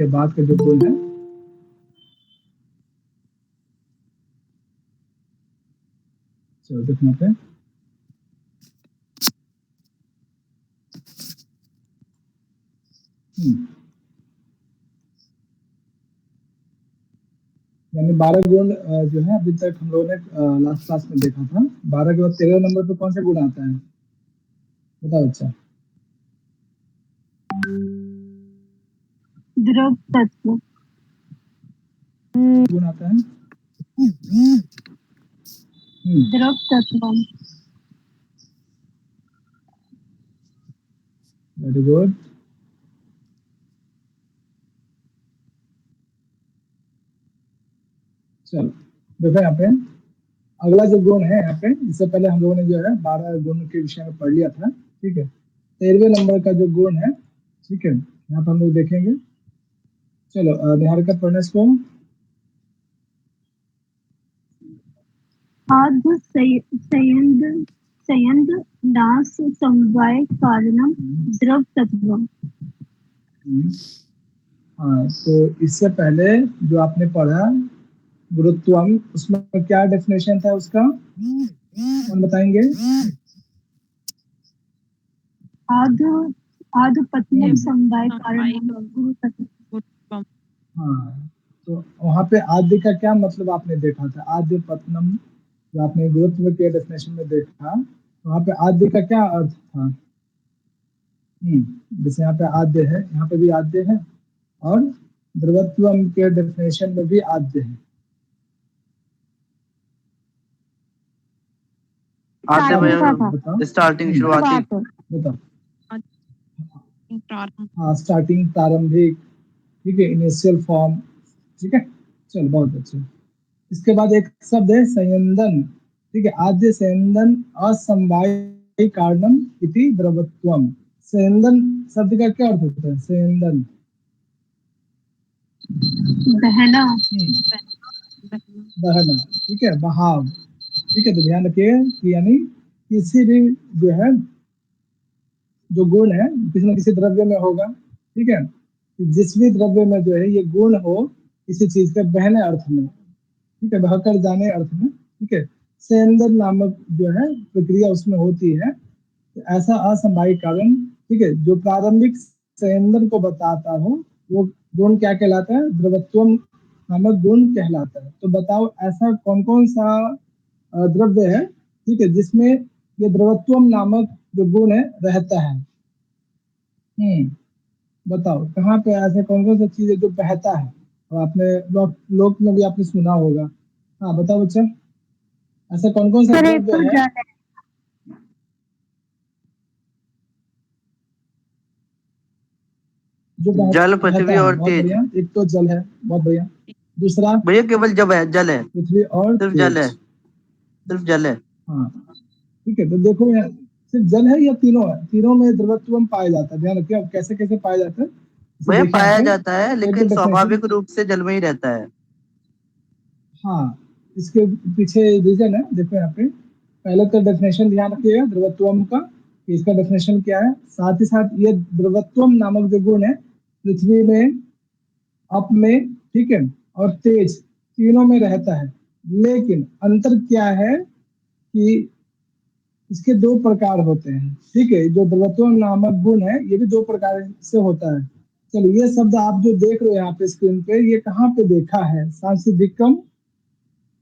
उसके बाद का जो गुण है चलो देखना पे यानी 12 गुण जो है अभी तक हम लोगों ने लास्ट क्लास में देखा था। 12 के बाद 13 नंबर पे कौन सा गुण आता है बताओ अच्छा। द्रव तत्व गुण आता है द्रव तत्व। Very good. चलो देखो यहाँ पे अगला जो गुण है यहाँ पे, इससे पहले हम लोगों ने जो है 12 गुण के विषय में पढ़ लिया था। ठीक है, 13वें नंबर का जो गुण है, ठीक है, यहाँ पे हम लोग देखेंगे। चलो निहारिका पढ़ने इसको। आद्य संयंद दास समवाय कारणम द्रव तत्व। हाँ, तो इससे पहले जो आपने पढ़ा गुरुत्वम, उसमें क्या डेफिनेशन था उसका, कौन बताएंगे? आधपत्यम समवाय कारणम गुरु तत्व। हाँ, तो वहाँ पे आद्य का क्या मतलब आपने देखा था? आद्य पत्नम जो आपने गुरुत्व के डेफिनेशन में देखा, वहाँ पे आद्य का क्या अर्थ था? जैसे यहाँ पे आद्य है, यहाँ पे भी आद्य है, और द्रवत्वम के डेफिनेशन में भी आद्य है। स्टार्टिंग शुरुआती बताओ। हाँ, स्टार्टिंग प्रारंभिक, ठीक है, इनिशियल फॉर्म। ठीक है, चलो बहुत अच्छा। इसके बाद एक शब्द है संयंदन। ठीक है, आद्य संयंदन असमवाय कारणम इति द्रवत्वम। संयंदन शब्द का क्या अर्थ होता है? संयंदन बहना बहना, ठीक है, बहाव। ठीक है, तो ध्यान रखिए कि यानी किसी भी जो है जो गुण है किसी न किसी द्रव्य में होगा। ठीक है, जिस भी द्रव्य में जो है ये गुण हो किसी चीज के बहने अर्थ में, ठीक है, बहकर जाने अर्थ में, ठीक है, संयंदन नामक जो है प्रक्रिया उसमें होती है। तो ऐसा असमवायिक कारण, ठीक है, जो प्रारंभिक संयंदन को बताता हो वो गुण क्या कहलाता है? द्रवत्वम नामक गुण कहलाता है। तो बताओ ऐसा कौन कौन सा द्रव्य है, ठीक है, जिसमें ये द्रवत्वम नामक जो गुण है रहता है? बताओ कहाँ पे ऐसे कौन कौन सा चीज है जो बहता है? और आपने लोक में भी आपने सुना होगा। हाँ बताओ बच्चा, ऐसा कौन कौन सा द्रव्य है जो जल, पृथ्वी और बहुत तेज। बढ़िया, एक तो जल है, बहुत बढ़िया। दूसरा भैया केवल जब है जल है, पृथ्वी और सिर्फ तेज। जल है, सिर्फ जल है। हाँ ठीक है, तो देखो यहाँ सिर्फ जल है या तीनों है? तीनों में द्रवत्व पाया जाता है। ध्यान रखिए, अब कैसे कैसे पाया जाता है इसे भैया देखिए यहाँ पाया पे। जाता है, लेकिन स्वाभाविक रूप से जल में ही रहता है। हाँ, इसके पीछे रीजन है, देखो यहाँ पे। पहले तो डेफिनेशन ध्यान रखिएगा द्रवत्वम का, कि इसका डेफिनेशन क्या है। साथ ही साथ ये द्रवत्वम नामक जो गुण है पृथ्वी में, अप में, ठीक है, और तेज, तीनों में रहता है। लेकिन अंतर क्या है कि इसके दो प्रकार होते हैं। ठीक है, जो द्रवत्वम नामक गुण है ये भी दो प्रकार से होता है। चलो ये शब्द आप जो देख रहे हो यहाँ पे स्क्रीन पे, ये कहाँ पे देखा है? सांसिधिकम,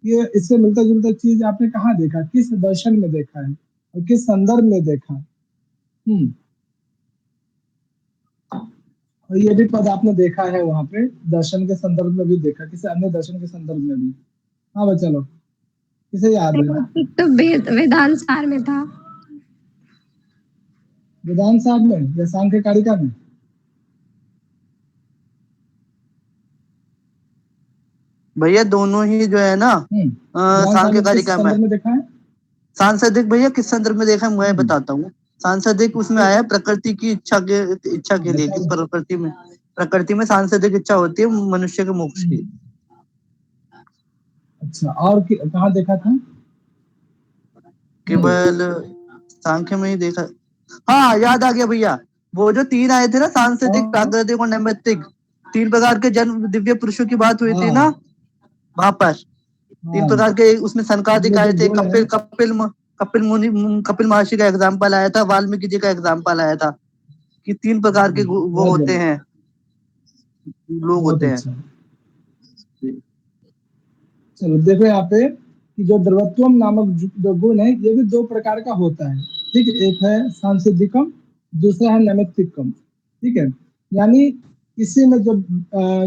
ये इससे मिलता जुलता चीज आपने कहाँ देखा? किस दर्शन में देखा है और किस संदर्भ में देखा? और ये भी पद आपने देखा है वहां पे, दर्शन के संदर्भ में भी देखा, किसी अन्य दर्शन के संदर्भ में भी। हाँ बच्चा लोग, किसे याद है? तो वेदांत सार में था। वेदांत साहब में या सांख्य कारिका में? भैया दोनों ही जो है ना, सांख्य कारिका में। में देखा है। सांसदिक भैया किस संदर्भ में देखा है मैं बताता हूँ। सांसदिक उसमें आया प्रकृति की इच्छा के लिए, कि प्रकृति में सांसदिक इच्छा होती है मनुष्य के मोक्ष की। अच्छा, और कहाँ देखा था? केवल सांख्य में ही देखा। हाँ याद आ गया भैया, वो जो तीन आए थे ना, सांसदिक, प्राकृतिक और नैमित्तिक, 3 प्रकार के जन्म दिव्य पुरुषों की बात हुई थी ना हाँ वहां पर। 3 हाँ, प्रकार के उसमें सनकादिक ये आए जो थे, गुण है, कपिल मुनि, कपिल महर्षि का एग्जाम्पल आया था, वाल्मीकि जी का एग्जाम्पल आया था कि 3 प्रकार के वो बहुत होते बढ़िया, हैं, लोग बहुत होते हैं। अच्छा। चलो देखो यहाँ पे कि जो द्रवत्वम नामक जो गुण है ये भी 2 प्रकार का होता है। ठीक है, एक है सांसिधिकम, दूसरा है नैमित्तिकम। ठीक है, यानी किसी में जो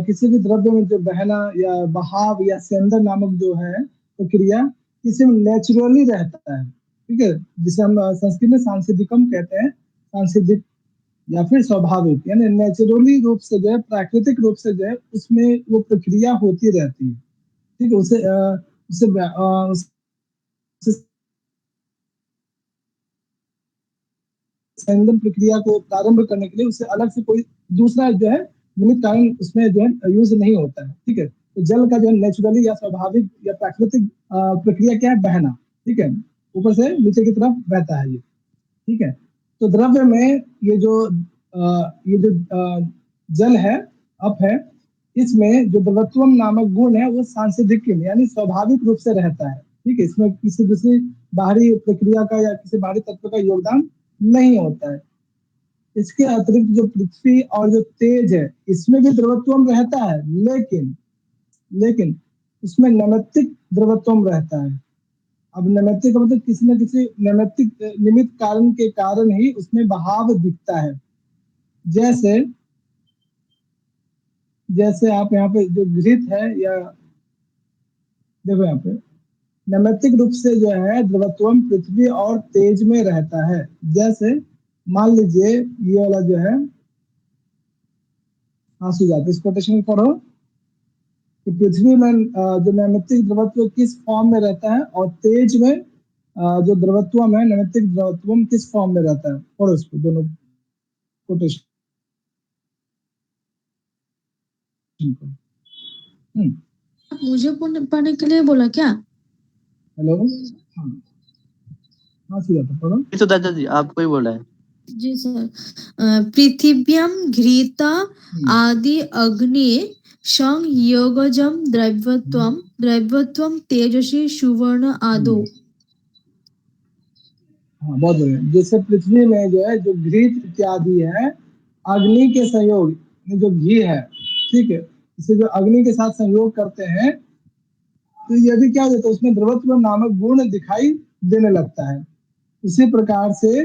किसी भी द्रव्य में जो बहना या बहाव या सेंदर नामक जो है प्रक्रिया किसी में नेचुरली रहता है। ठीक है, जिसे हम संस्कृत में सांसिधिकम कहते हैं, सांसिधिक या फिर स्वाभाविक, यानी नेचुरली रूप से जो है, प्राकृतिक रूप से जो है उसमें वो प्रक्रिया होती रहती है। ठीक है, उसे संदन प्रक्रिया को प्रारंभ करने के लिए उसे अलग से कोई दूसरा जो है निमित्त कारण उसमें जो है यूज नहीं होता है। ठीक है, तो जल का जो है नेचुरली या स्वाभाविक या प्राकृतिक प्रक्रिया क्या है, बहना। ठीक है, ऊपर से नीचे की तरफ बहता है ये। ठीक है, तो द्रव्य में ये जो जल है, अप है, इसमें जो द्रवत्वम नामक गुण है वो सांसिधिक यानी स्वाभाविक रूप से रहता है। ठीक है, इसमें किसी दूसरी बाहरी प्रक्रिया का या किसी बाहरी तत्व का योगदान नहीं होता है। इसके अतिरिक्त जो पृथ्वी और जो तेज है इसमें भी द्रवत्वम रहता है, लेकिन लेकिन उसमें नैमित्तिक द्रवत्वम रहता है। अब नैमित्तिक का मतलब किसी न किसी नैमित्तिक निमित्त कारण के कारण ही उसमें बहाव दिखता है। जैसे जैसे आप यहाँ पे जो घृत है, या देखो यहाँ पे नैमित्तिक रूप से जो है द्रवत्वम पृथ्वी और तेज में रहता है। जैसे मान लीजिए ये वाला जो है आंसू जाते, इस कोटेशन को पढ़ो कि पृथ्वी में जो नैमित्तिक द्रवत्व किस फॉर्म में रहता है, और तेज में जो द्रवत्वम है, नैमित्तिक द्रवत्वम किस फॉर्म में रहता है। पढ़ो इसको, दोनों कोटेशन को। मुझे पढ़ने के लिए बोला क्या? हेलो, हाँ हाँ सुजाता पढ़ो। तो दादा जी आपको ही बोला है। जी सर। पृथिव्याम घृता आदि अग्नि संयोगजम द्रव्यत्वम तेजसी सुवर्ण आदो। हाँ बहुत बढ़िया। जैसे पृथ्वी में जो है जो घृत इत्यादि है, अग्नि के संयोग में जो घी है, ठीक है, इसे जो अग्नि के साथ संयोग करते हैं तो ये भी क्या हो जाता है, उसमें द्रवत्व नामक गुण दिखाई देने लगता है। उसी प्रकार से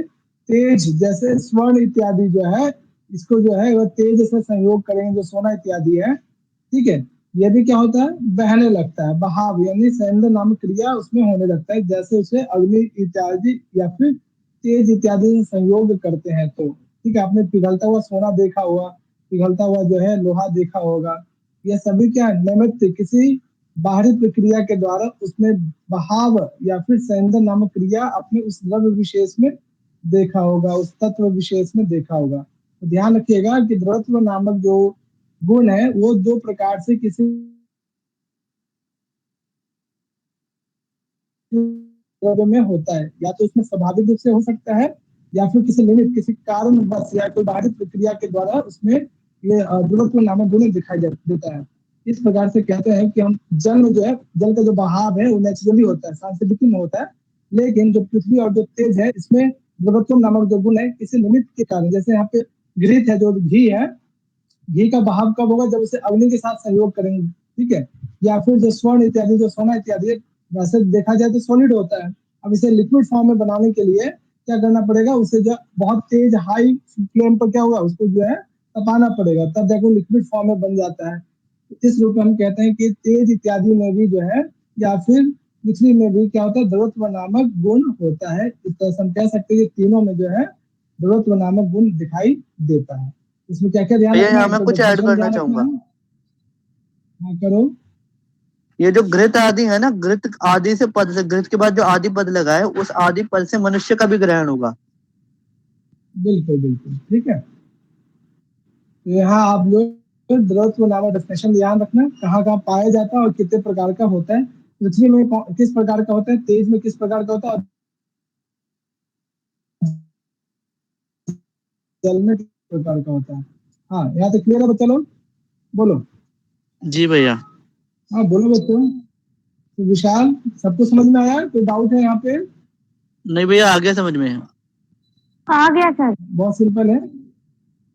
तेज, जैसे स्वर्ण इत्यादि जो है, इसको जो है वह तेज से संयोग करेंगे, जो सोना इत्यादि है। ठीक है, ये भी क्या होता है, बहने लगता है, बहाव यानी संयंत्र नामक क्रिया उसमें होने लगता है, जैसे उसे अग्नि इत्यादि या फिर तेज इत्यादि से संयोग करते हैं तो। ठीक है, आपने पिघलता हुआ सोना देखा होगा, पिघलता हुआ जो है लोहा देखा होगा। यह सभी क्या है, निमित्त किसी बाहरी प्रक्रिया के द्वारा उसमें बहाव या फिर संयंत्र नामक क्रिया अपने उस द्रव्य विशेष में देखा होगा, उस तत्व विशेष में देखा होगा। तो ध्यान रखिएगा कि द्रवत्व नामक जो गुण है वो 2 प्रकार से किसी द्रव्य में होता है, या तो उसमें स्वाभाविक रूप से हो सकता है, या फिर किसी निमित्त किसी कारण बस या कोई बाहरी प्रक्रिया के द्वारा उसमें ये द्रवत्व नामक गुण दिखाई देता है। इस प्रकार से कहते हैं कि हम जल में जो है, जल का जो बहाव है वो नेचुरली होता है, सांस्कृतिक में होता है, लेकिन जो पृथ्वी और जो तेज है इसमें द्रवत्व नामक जो गुण है किसी निमित्त के कारण, जैसे यहाँ पे घृत है, जो घी है, घी का बहाव कब होगा, जब उसे अग्नि के साथ संयोग करेंगे। ठीक है, या फिर जो स्वर्ण इत्यादि, जो सोना इत्यादि, वैसे देखा जाए तो सॉलिड होता है। अब इसे लिक्विड फॉर्म में बनाने के लिए क्या करना पड़ेगा, उसे जो बहुत तेज हाई फ्लेम पर क्या होगा, उसको जो है तपाना पड़ेगा, तब जाकर लिक्विड फॉर्म में बन जाता है। इस रूप में हम कहते हैं कि तेज इत्यादि में भी जो है, या फिर पृथ्वी में भी क्या होता है, द्रवत्व नामक गुण होता है। इस तरह से हम कह सकते हैं कि तीनों में जो है द्रवत्व नामक गुण दिखाई देता है। इसमें क्या क्या ध्यान भैया रखना यहाँ है, मैं तो कुछ ऐड डेफिनेशन करना ध्यान रखना चाहूंगा। है। हाँ करो। ये जो घृत आदि है ना, घृत आदि से पद से, घृत के बाद जो आदि पद लगा है उस आदि पद से मनुष्य का भी ग्रहण होगा। बिल्कुल बिल्कुल ठीक है, तो यहाँ आप लोग द्रवत्व नामक डेफिनेशन ध्यान रखना, कहाँ कहाँ पाया जाता है और कितने प्रकार का होता है। पृथ्वी में किस प्रकार का होता है, तेज में किस प्रकार का होता है, और जल में किस प्रकार का होता है। हाँ यहाँ तक क्लियर है बच्चा लोग। बोलो। जी भैया। हाँ बोलो बच्चों। तो विशाल, सबको समझ में आया? कोई डाउट है यहाँ पे? नहीं भैया, आ गया समझ में। आ गया सर। बहुत सिंपल है।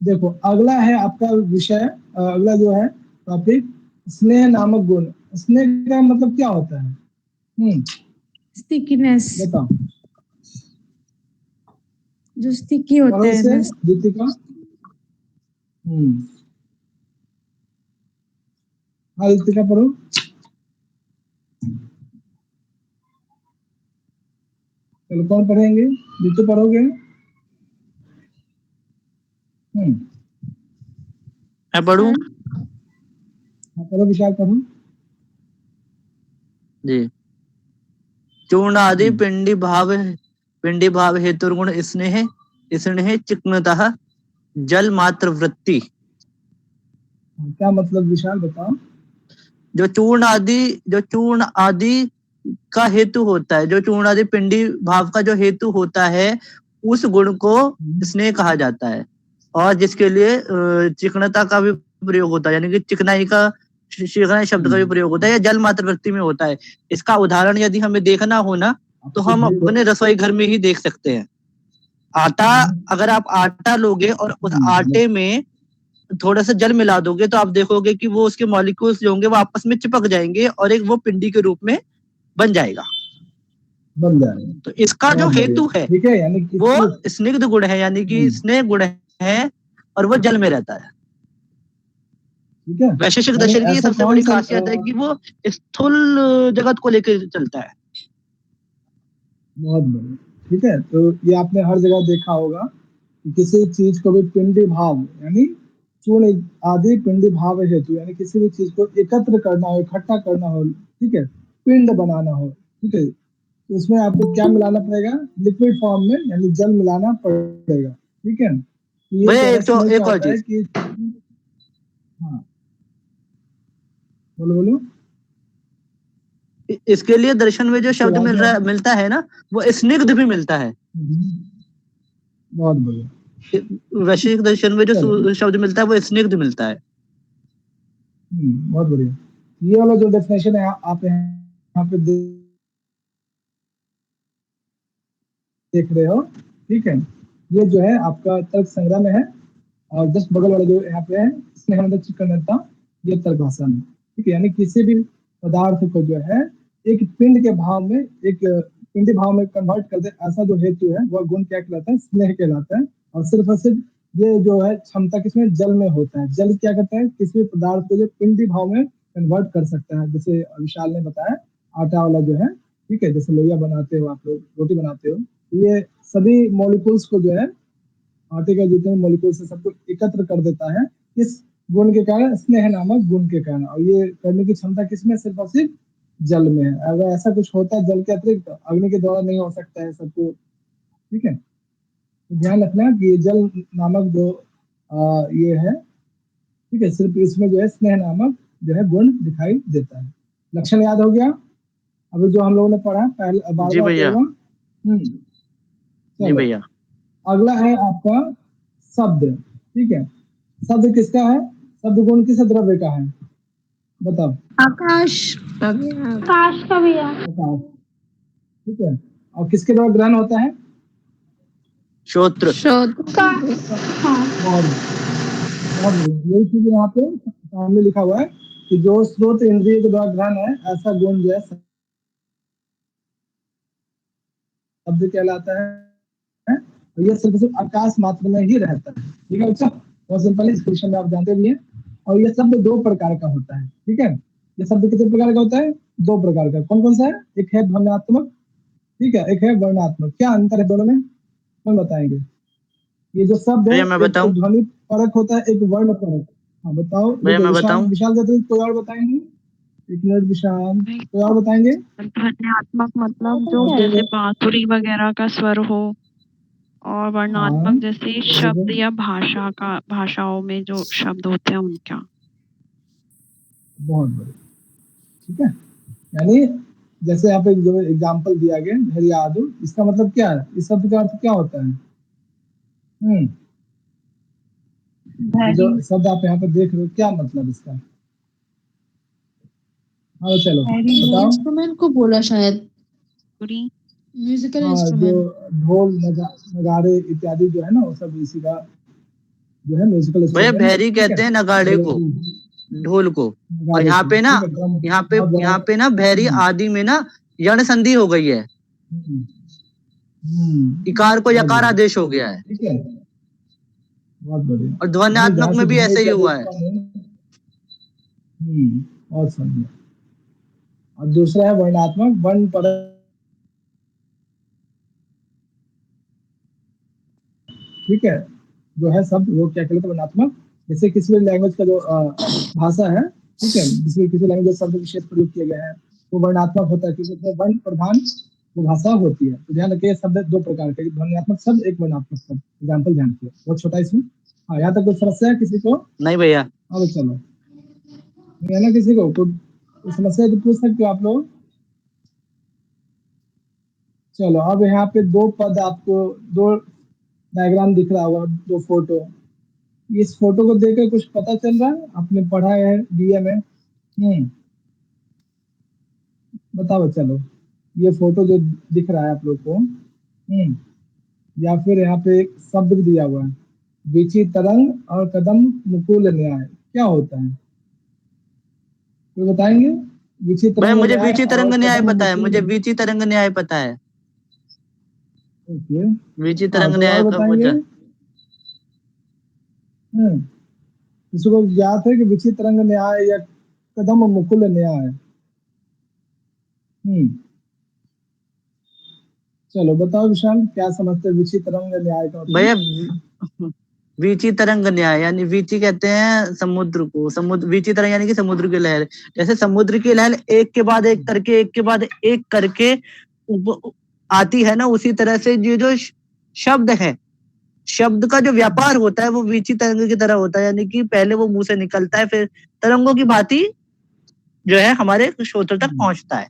देखो अगला है आपका विषय, अगला जो है टॉपिक, स्नेह नामक गुण। स्नेह का मतलब क्या होता है? स्टिकीनेस, बताओ। जो स्टिकी होता पढ़ो है इसे ना। दीपिका। हाँ दीपिका पढ़ो। चलो कौन पढ़ेंगे? दीपू पढ़ोगे? मैं पढ़ूं? हाँ पढ़ो, विशाल पढ़ो। जी। चूर्ण आदि पिंडी भाव हेतु गुण स्नेह स्नेह चिकनतः जल मात्र वृत्ति। क्या मतलब विशाल बताओ। जो चूर्ण आदि का हेतु होता है, जो चूर्ण आदि पिंडी भाव का जो हेतु होता है, उस गुण को स्नेह कहा जाता है। और जिसके लिए चिकनता का भी प्रयोग होता है, यानी कि चिकनाई शब्द का भी प्रयोग होता है, या जल मात्र वृत्ति में होता है। इसका उदाहरण यदि हमें देखना हो ना, तो हम अपने रसोई घर में ही देख सकते हैं। आटा, अगर आप आटा लोगे और उस आटे में थोड़ा सा जल मिला दोगे, तो आप देखोगे कि वो उसके मॉलिक्यूल्स जो होंगे वो आपस में चिपक जाएंगे और एक वो पिंडी के रूप में बन जाएगा। बन जाएगा। तो इसका जो हेतु है ठीक है, यानी वो स्निग्ध गुण है, यानी कि स्नेह गुण है, और वो जल में रहता है। ठीक है। वैशेषिक यानी दर्शन की ऐसा सबसे कौन बड़ी सा खासियत है कि वो स्थूल जगत को लेकर चलता है। बहुत बढ़िया। ठीक है, तो ये आपने हर जगह देखा होगा कि किसी चीज को भी पिंडी भाव, यानी चूर्ण आदि पिंडी भाव हेतु, यानी किसी भी चीज को एकत्र करना हो, इकट्ठा करना हो, ठीक है, पिंड बनाना हो, ठीक है, तो उसमें आपको क्या मिलाना पड़ेगा? लिक्विड फॉर्म में, यानी जल मिलाना पड़ेगा। ठीक है, तो ये भैया कहने से क्या एक और होता है चीज, कि हाँ बोलो बोलो। इसके लिए दर्शन में जो शब्द मिलता है ना, वो स्निग्ध भी मिलता है। बहुत बढ़िया। वैशेषिक दर्शन में जो शब्द मिलता है वो स्निग्ध मिलता है। बहुत बढ़िया। ये वाला जो डेफिनेशन है आप यहाँ पे देख रहे हो, ठीक है, ये जो है आपका तर्क संग्रह में है, और जस्ट बगल वाला जो यहाँ पे है इसमें हम चिकनता, ये तर्क भाषा में। ठीक है, यानी किसी भी पदार्थ को जो है एक पिंड के भाव में, एक पिंडी भाव में कन्वर्ट कर दे, ऐसा जो हेतु है वह गुण क्या कहलाता है? स्नेह कहलाता है। और सिर्फ ये जो है क्षमता किसमें? जल में होता है। जल क्या कहता है? किसी भी पदार्थ को जो पिंडी भाव में कन्वर्ट कर सकता है, जैसे विशाल ने बताया आटा वाला जो है, ठीक है, जैसे लोहिया बनाते हो आप लोग, रोटी बनाते हो, ये सभी मॉलिक्यूल्स को जो है, आटे का जितने मॉलिक्यूल्स है सबको एकत्र कर देता है, इस गुण के कारण, स्नेह नामक गुण के कारण। और ये करने की क्षमता किसमें? सिर्फ और सिर्फ जल में है। अगर ऐसा कुछ होता है जल के अतिरिक्त, तो अग्नि के द्वारा नहीं हो सकता है सबको। ठीक है, तो ध्यान रखना कि ये जल नामक जो ये है, ठीक है, सिर्फ इसमें जो है स्नेह नामक जो है गुण दिखाई देता है। लक्षण याद हो गया अभी जो हम लोगों ने पढ़ा पहले, बार जी बार भैया। जी चलो भैया। अगला है आपका शब्द। ठीक है, शब्द किसका है? शब्द गुण किस द्रव्य का है? बताओ। आकाश। आकाश का भी है। बताओ। ठीक है, और किसके द्वारा ग्रहण होता है? श्रोत्र। बहुत बहुत यही चीज यहाँ पे सामने लिखा हुआ है कि जो स्रोत इंद्रिय के द्वारा ग्रहण है, ऐसा गुण जो है शब्द कहलाता है। तो ये सिर्फ आकाश मात्र में ही रहता है। ठीक है बच्चा, बहुत सिंपल है, इस क्वेश्चन में आप जानते भी हैं। और ये शब्द दो प्रकार का होता है। ठीक है, ये शब्द कितने प्रकार का होता है? दो प्रकार का। कौन कौन सा है? एक है ध्वन्यात्मक, ठीक है, एक है वर्णात्मक। क्या अंतर है दोनों में? कौन बताएंगे? ये जो शब्द है, भैया मैं एक तो बताऊं? ध्वनि परक होता है, एक वर्ण परक। हाँ बताओ। भैया देखो मैं विशाल, बताऊं? विशाल कहते हैं, कोई और बताएंगे? एक मिनट विशाल, कोई और बताएंगे? ध्वन्यात्मक मतलब जो जैसे बांसुरी वगैरह का स्वर हो, और वर्णात्मक जैसे शब्द या भाषाओं में जो शब्द होते हैं उनका। बहुत बढ़िया। ठीक है, यानी जैसे यहाँ पे जो एग्जाम्पल दिया गया धैर्यादु, इसका मतलब क्या है? इस शब्द का अर्थ क्या होता है? ये जो शब्द आप यहाँ पे देख रहे हो, क्या मतलब इसका? हाँ चलो बताओ। इंस्ट्रूमेंट को बोला शायद, पूरी म्यूजिकल हाँ, जो इंस्ट्रूमेंट। ढोल नगाड़े इत्यादि जो है ना, वो सब इसी का जो है म्यूजिकल भैया इंस्ट्रूमेंट। भैरी ठीक है, कहते हैं नगाड़े को, ढोल को। और नगाड़े यहाँ को, पे ना, ठीक है, ड्रम बहुत बड़ा। यहाँ पे ना भैरी आदि में ना यण संधि हो गई है, हम्म, इकार को बहुत यकार बढ़िया, आदेश हो गया है। ठीक है, बहुत बढ़िया। और यानी ध्वन्यात्मक जहाँ से में भी ध्वनि ऐसे ही इत्यादि हुआ है। उत्पन्न हो। बहुत बढ़िया। और दूसरा है वर्णात्मक, वर्ण पर, ठीक है, जो है शब्द वो क्या कहलाता है? वर्णात्मक। जैसे किसी भी लैंग्वेज का जो भाषा है, ठीक है, किसी लैंग्वेज शब्द विशेष प्रयोग किए गए हैं, वो वर्णात्मक होता है, क्योंकि उसमें वर्ण प्रधान वो भाषा होती है। तो ध्यान रखिए, शब्द दो प्रकार के, एक ध्वन्यात्मक शब्द, एक वर्णात्मक शब्द। एग्जाम्पल ध्यान रखिए, बहुत छोटा इसमें। हाँ, यहाँ तक कोई समस्या है किसी को? नहीं भैया। अब चलो, नहीं है ना किसी को कोई समस्या है तो पूछ सकते हो आप लोग। चलो, अब यहाँ पे दो पद आपको, दो डायग्राम दिख रहा होगा, दो फोटो। इस फोटो को देखकर कुछ पता चल रहा है? आपने पढ़ा है बीए में? बताओ चलो, ये फोटो जो दिख रहा है आप लोग को, या फिर यहाँ पे एक शब्द भी दिया हुआ है, विचि तरंग और कदम मुकुल न्याय, क्या होता है? कोई बताएंगे? विचि भैया तरंग मुझे न्याय वीची और तरंग न्याय कदम पता है, मुकुल। मुझे वीची तरंग न्याय पता है। ओके, वीची हाँ, तरंग कोई और न्याय का बताएंगे? मुझे किसी को ज्ञात है कि विचि तरंग न्याय या कदम मुकुल न्याय? चलो बताओ विशाल, क्या समझते हैं विचि तरंग न्याय का मतलब? भैया वीची तरंग न्याय यानी, वीची कहते हैं समुद्र को, समुद्र, वीची तरंग यानी कि समुद्र की लहर। जैसे समुद्र की लहर एक के बाद एक करके, एक के बाद एक करके आती है ना, उसी तरह से ये जो शब्द है, शब्द का जो व्यापार होता है वो वीची तरंग की तरह होता है। यानी कि पहले वो मुंह से निकलता है, फिर तरंगों की भांति जो है हमारे श्रोत्र तक पहुंचता है।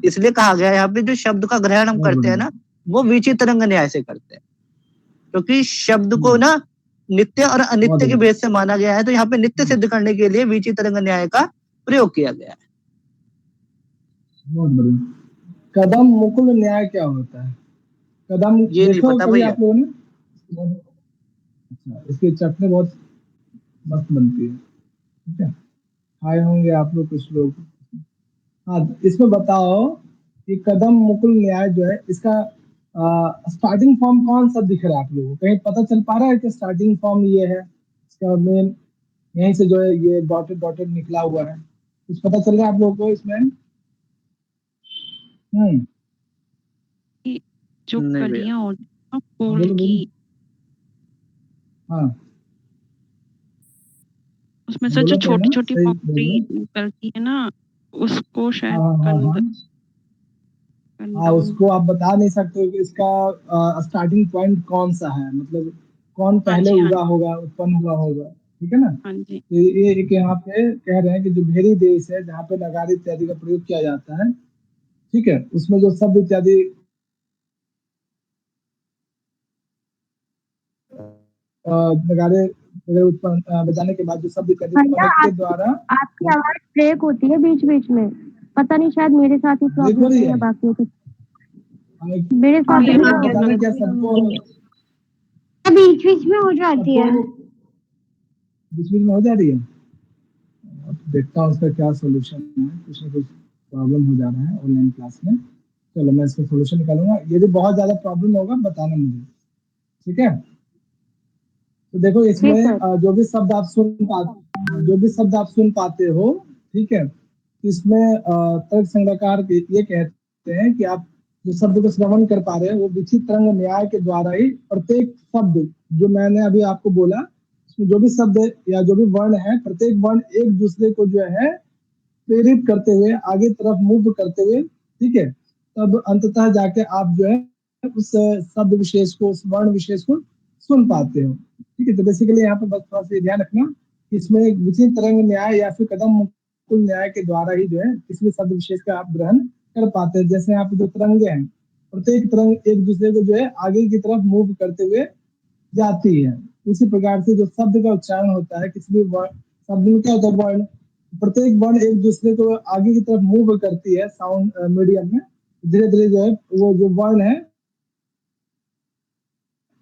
इसलिए कहा गया है यहाँ पे, जो शब्द का ग्रहण हम करते हैं ना, वो वीची तरंग न्याय से करते हैं, क्योंकि शब्द को ना नित्य और अनित्य के भेद से माना गया है। तो यहाँ पे नित्य सिद्ध करने के लिए वीची तरंग न्याय का प्रयोग किया गया है। बहुत बढ़िया। कदम मुकुल न्याय क्या होता है? कदम ये नहीं देखो पता कभी भैया। आप लोगों ने? अच्छा, इसकी चटनी बहुत मस्त बनती है, ठीक है, खाए होंगे आप लोग कुछ लोग। हाँ, इसमें बताओ कि कदम मुकुल न्याय जो है, इसका स्टार्टिंग फॉर्म कौन सा दिख रहा है आप लोगों को? कहीं पता चल पा रहा है कि स्टार्टिंग फॉर्म ये है, इसका मेन यहीं से जो है ये डॉटेड डॉटेड निकला हुआ है, कुछ पता चल रहा है आप लोगों को इसमें? जो नहीं भैया। कलियां होती हैं फूल बोलो की, बोलो। हाँ, उसमें से जो बोलो तो छोटी ना, छोटी सही बोल पपड़ी रहे हो। निकलती है ना, उसको हाँ शायद हाँ हाँ, हाँ, कंदम। उसको आप बता नहीं सकते हो कि इसका स्टार्टिंग पॉइंट कौन सा है, मतलब कौन हाँ पहले जी, हाँ उगा जी, होगा, उत्पन्न हुआ होगा, ठीक है ना? हाँ जी। तो ये एक यहाँ पे कह रहे हैं कि जो भेरी देश है, जहाँ पे नगाड़े इत्यादि का प्रयोग किया जाता है, ठीक है, उसमें जो शब्द इत्यादि नगाड़े वगैरह उत्पन्न बजाने के बाद जो शब्द इत्यादि उत्पन्न भैया होने के द्वारा, आपकी आवाज ब्रेक होती है बीच बीच में, पता नहीं शायद मेरे साथ ही ब्रेक हो प्रॉब्लम रही है या है। बाकी के। हमें मेरे साथ भैया भी आपकी बताना तरफ क्या सबको, बीच बीच में हो जाती है। बीच बीच में हो जा रही है? अब देखता हूँ उसका क्या सोल्यूशन है, कुछ ना कुछ प्रॉब्लम हो जा रहा है ऑनलाइन क्लास में। चलो मैं इसका सोल्यूशन निकालूंगा, यदि बहुत ज्यादा प्रॉब्लम होगा बताना मुझे, ठीक है? तो देखो जी इसमें सर। जो भी शब्द आप सुन पाते हो, ठीक है, इसमें तर्क संग्रहकार ये कहते हैं कि आप जो शब्द को श्रवण कर पा रहे हैं, वो विचित्र तरंग न्याय के द्वारा ही प्रत्येक शब्द जो मैंने अभी आपको बोला, उसमें जो भी शब्द या जो भी वर्ण है, प्रत्येक वर्ण एक दूसरे को जो है प्रेरित करते हुए, आगे तरफ मूव करते हुए, ठीक है, तब अंततः जाके आप जो है उस शब्द विशेष को, उस वर्ण विशेष को सुन पाते हो, ठीक है? तो बेसिकली यहाँ पे बस थोड़ा सा ध्यान रखना कि इसमें विचित्र तरंग न्याय या फिर कदम मुकुल न्याय के द्वारा ही जो है किसी भी शब्द विशेष का आप ग्रहण कर पाते हैं। जैसे यहाँ पे जो तरंगे हैं, प्रत्येक तरंग एक दूसरे को जो है आगे की तरफ मूव करते हुए जाती है, उसी प्रकार से जो शब्द का उच्चारण होता है, किसी भी शब्द में क्या होता है, वर्ण, प्रत्येक वर्ण एक दूसरे को आगे की तरफ मूव करती है साउंड मीडियम में, धीरे धीरे जो है वो जो वर्ण है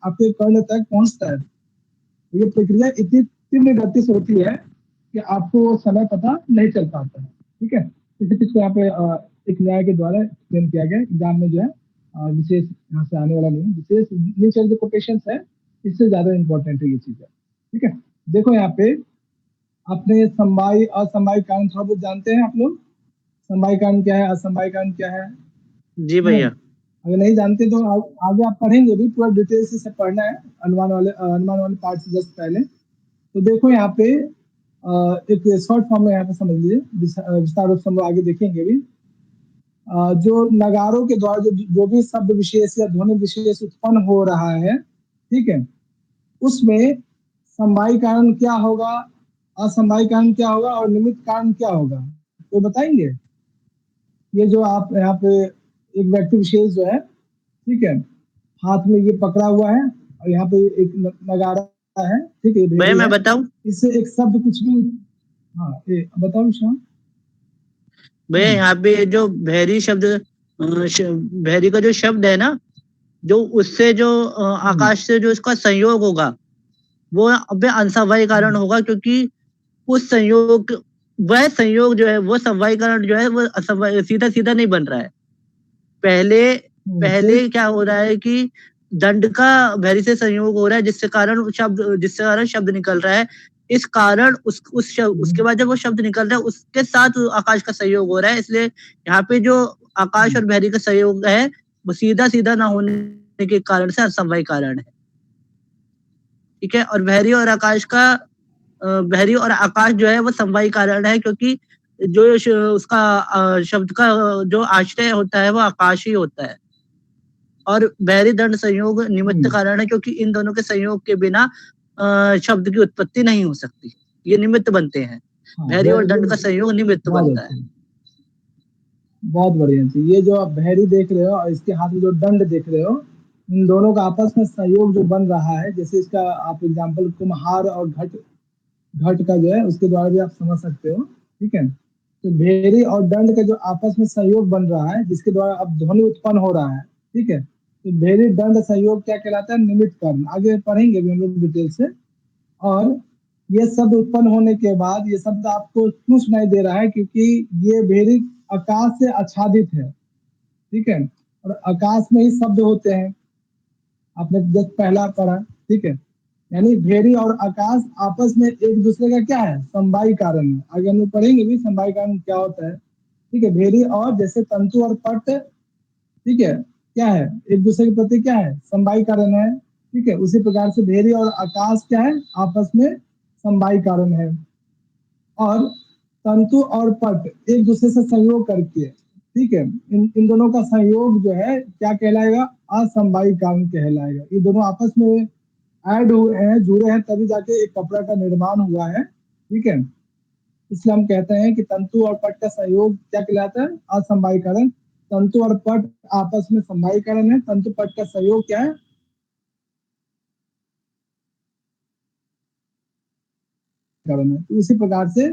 आपके कर्ण तक पहुंचता है। ये प्रक्रिया इतनी तीव्र गति से होती है कि आपको समय पता नहीं चल पाता है। ठीक है, इसी चीज को यहाँ पे एक न्याय के द्वारा एक्सप्लेन किया गया एग्जाम में जो है, विशेष यहाँ से आने वाला नहीं, विशेष नीचे जो कोटेशन है इससे ज्यादा इंपॉर्टेंट है ये चीज है। ठीक है, देखो यहाँ पे आपने समवायी असमवायी कारण थोड़ा बहुत जानते हैं आप लोग, समवायी कारण क्या है, असमवायी कारण क्या है? जी भैया। अगर नहीं जानते तो आगे आप पढ़ेंगे भी, पूरा डिटेल से पढ़ना है अनुमान वाले पार्ट से जस्ट पहले। तो देखो यहाँ पे एक शॉर्ट फॉर्म में यहाँ पे समझ लीजिए, विस्तार रूप से हम लोग आगे देखेंगे भी। जो नगारों के द्वारा जो भी शब्द विशेष या ध्वनि विशेष उत्पन्न हो रहा है, ठीक है, उसमें समवायी कारण क्या होगा, असमवायी कारण क्या होगा और निमित्त कारण क्या होगा, तो बताएंगे? ये जो आप यहाँ पे एक व्यक्ति विशेष जो है, ठीक है, हाथ में ये पकड़ा हुआ है और यहाँ पे एक नगारा है, ठीक है, भैया मैं बताऊं? इससे एक शब्द कुछ भी, हाँ बताओ विशाल। भैया यहाँ पे जो भैरी शब्द भैरी का जो शब्द है ना, जो उससे जो आकाश से जो इसका संयोग होगा वो अबे अंसमवायी कारण होगा, क्योंकि उस संयोग वह संयोग जो है वो समवायी कारण जो है वो सीधा सीधा नहीं बन रहा है। पहले क्या हो रहा है कि दंड का भैरी से संयोग हो रहा है, जिससे कारण शब्द निकल रहा है। इस कारण उसके बाद जब वो शब्द निकल रहा है उसके साथ आकाश का संयोग हो रहा है, इसलिए यहाँ पे जो आकाश और भैरी का संयोग है वो सीधा सीधा ना होने के कारण से असमवायी कारण है। ठीक है, और भैरी और आकाश जो है वो समवायी कारण है, क्योंकि जो उसका शब्द का जो आश्रय होता है वो आकाश ही होता है। और भैरी दंड संयोग निमित्त कारण है, क्योंकि इन दोनों के संयोग के बिना शब्द की उत्पत्ति नहीं हो सकती, ये निमित्त बनते हैं। भैरी और दंड का संयोग निमित्त बनता है। बहुत बढ़िया चीज, ये जो आप भैरी देख रहे हो और इसके हाथ में जो दंड देख रहे हो, इन दोनों का आपस में सहयोग जो बन रहा है, जैसे इसका आप एग्जांपल कुम्हार और घट का जो है उसके द्वारा भी आप समझ सकते हो। ठीक है, तो भैरी और दंड का जो आपस में सहयोग बन रहा है, जिसके द्वारा अब ध्वनि उत्पन्न हो रहा है। ठीक है, तो भैरी दंड सहयोग क्या कहलाता है, निमित्त कारण। आगे पढ़ेंगे भी हम लोग डिटेल से। और ये शब्द उत्पन्न होने के बाद ये शब्द आपको क्यों सुनाई दे रहा है, क्योंकि ये भैरी आकाश से आच्छादित है। ठीक है, और आकाश में ही शब्द होते हैं, आपने जब पहला पढ़ा। ठीक है, यानी भैरी और आकाश आपस में एक दूसरे का क्या है, समवायी कारण है। आगे हम लोग पढ़ेंगे भी समवायी कारण क्या होता है। ठीक है, भैरी और जैसे तंतु और पट, ठीक है, क्या है, एक दूसरे के प्रति क्या है, समवायी कारण है। ठीक है, उसी प्रकार से भैरी और आकाश क्या है, आपस में समवायी कारण है। और तंतु और पट एक दूसरे से संयोग करके, ठीक है, इन दोनों का संयोग जो है क्या कहलाएगा, असमवायी कारण कहलाएगा। ये दोनों आपस में ऐड हुए हैं, जुड़े हैं, तभी जाके एक कपड़ा का निर्माण हुआ है। ठीक है, इसलिए हम कहते हैं कि तंतु और पट का संयोग क्या कहलाता है, असमवायी कारण। तंतु और पट आपस में समवायी कारण है, तंतु पट का संयोग क्या है, कारण है। तो उसी प्रकार से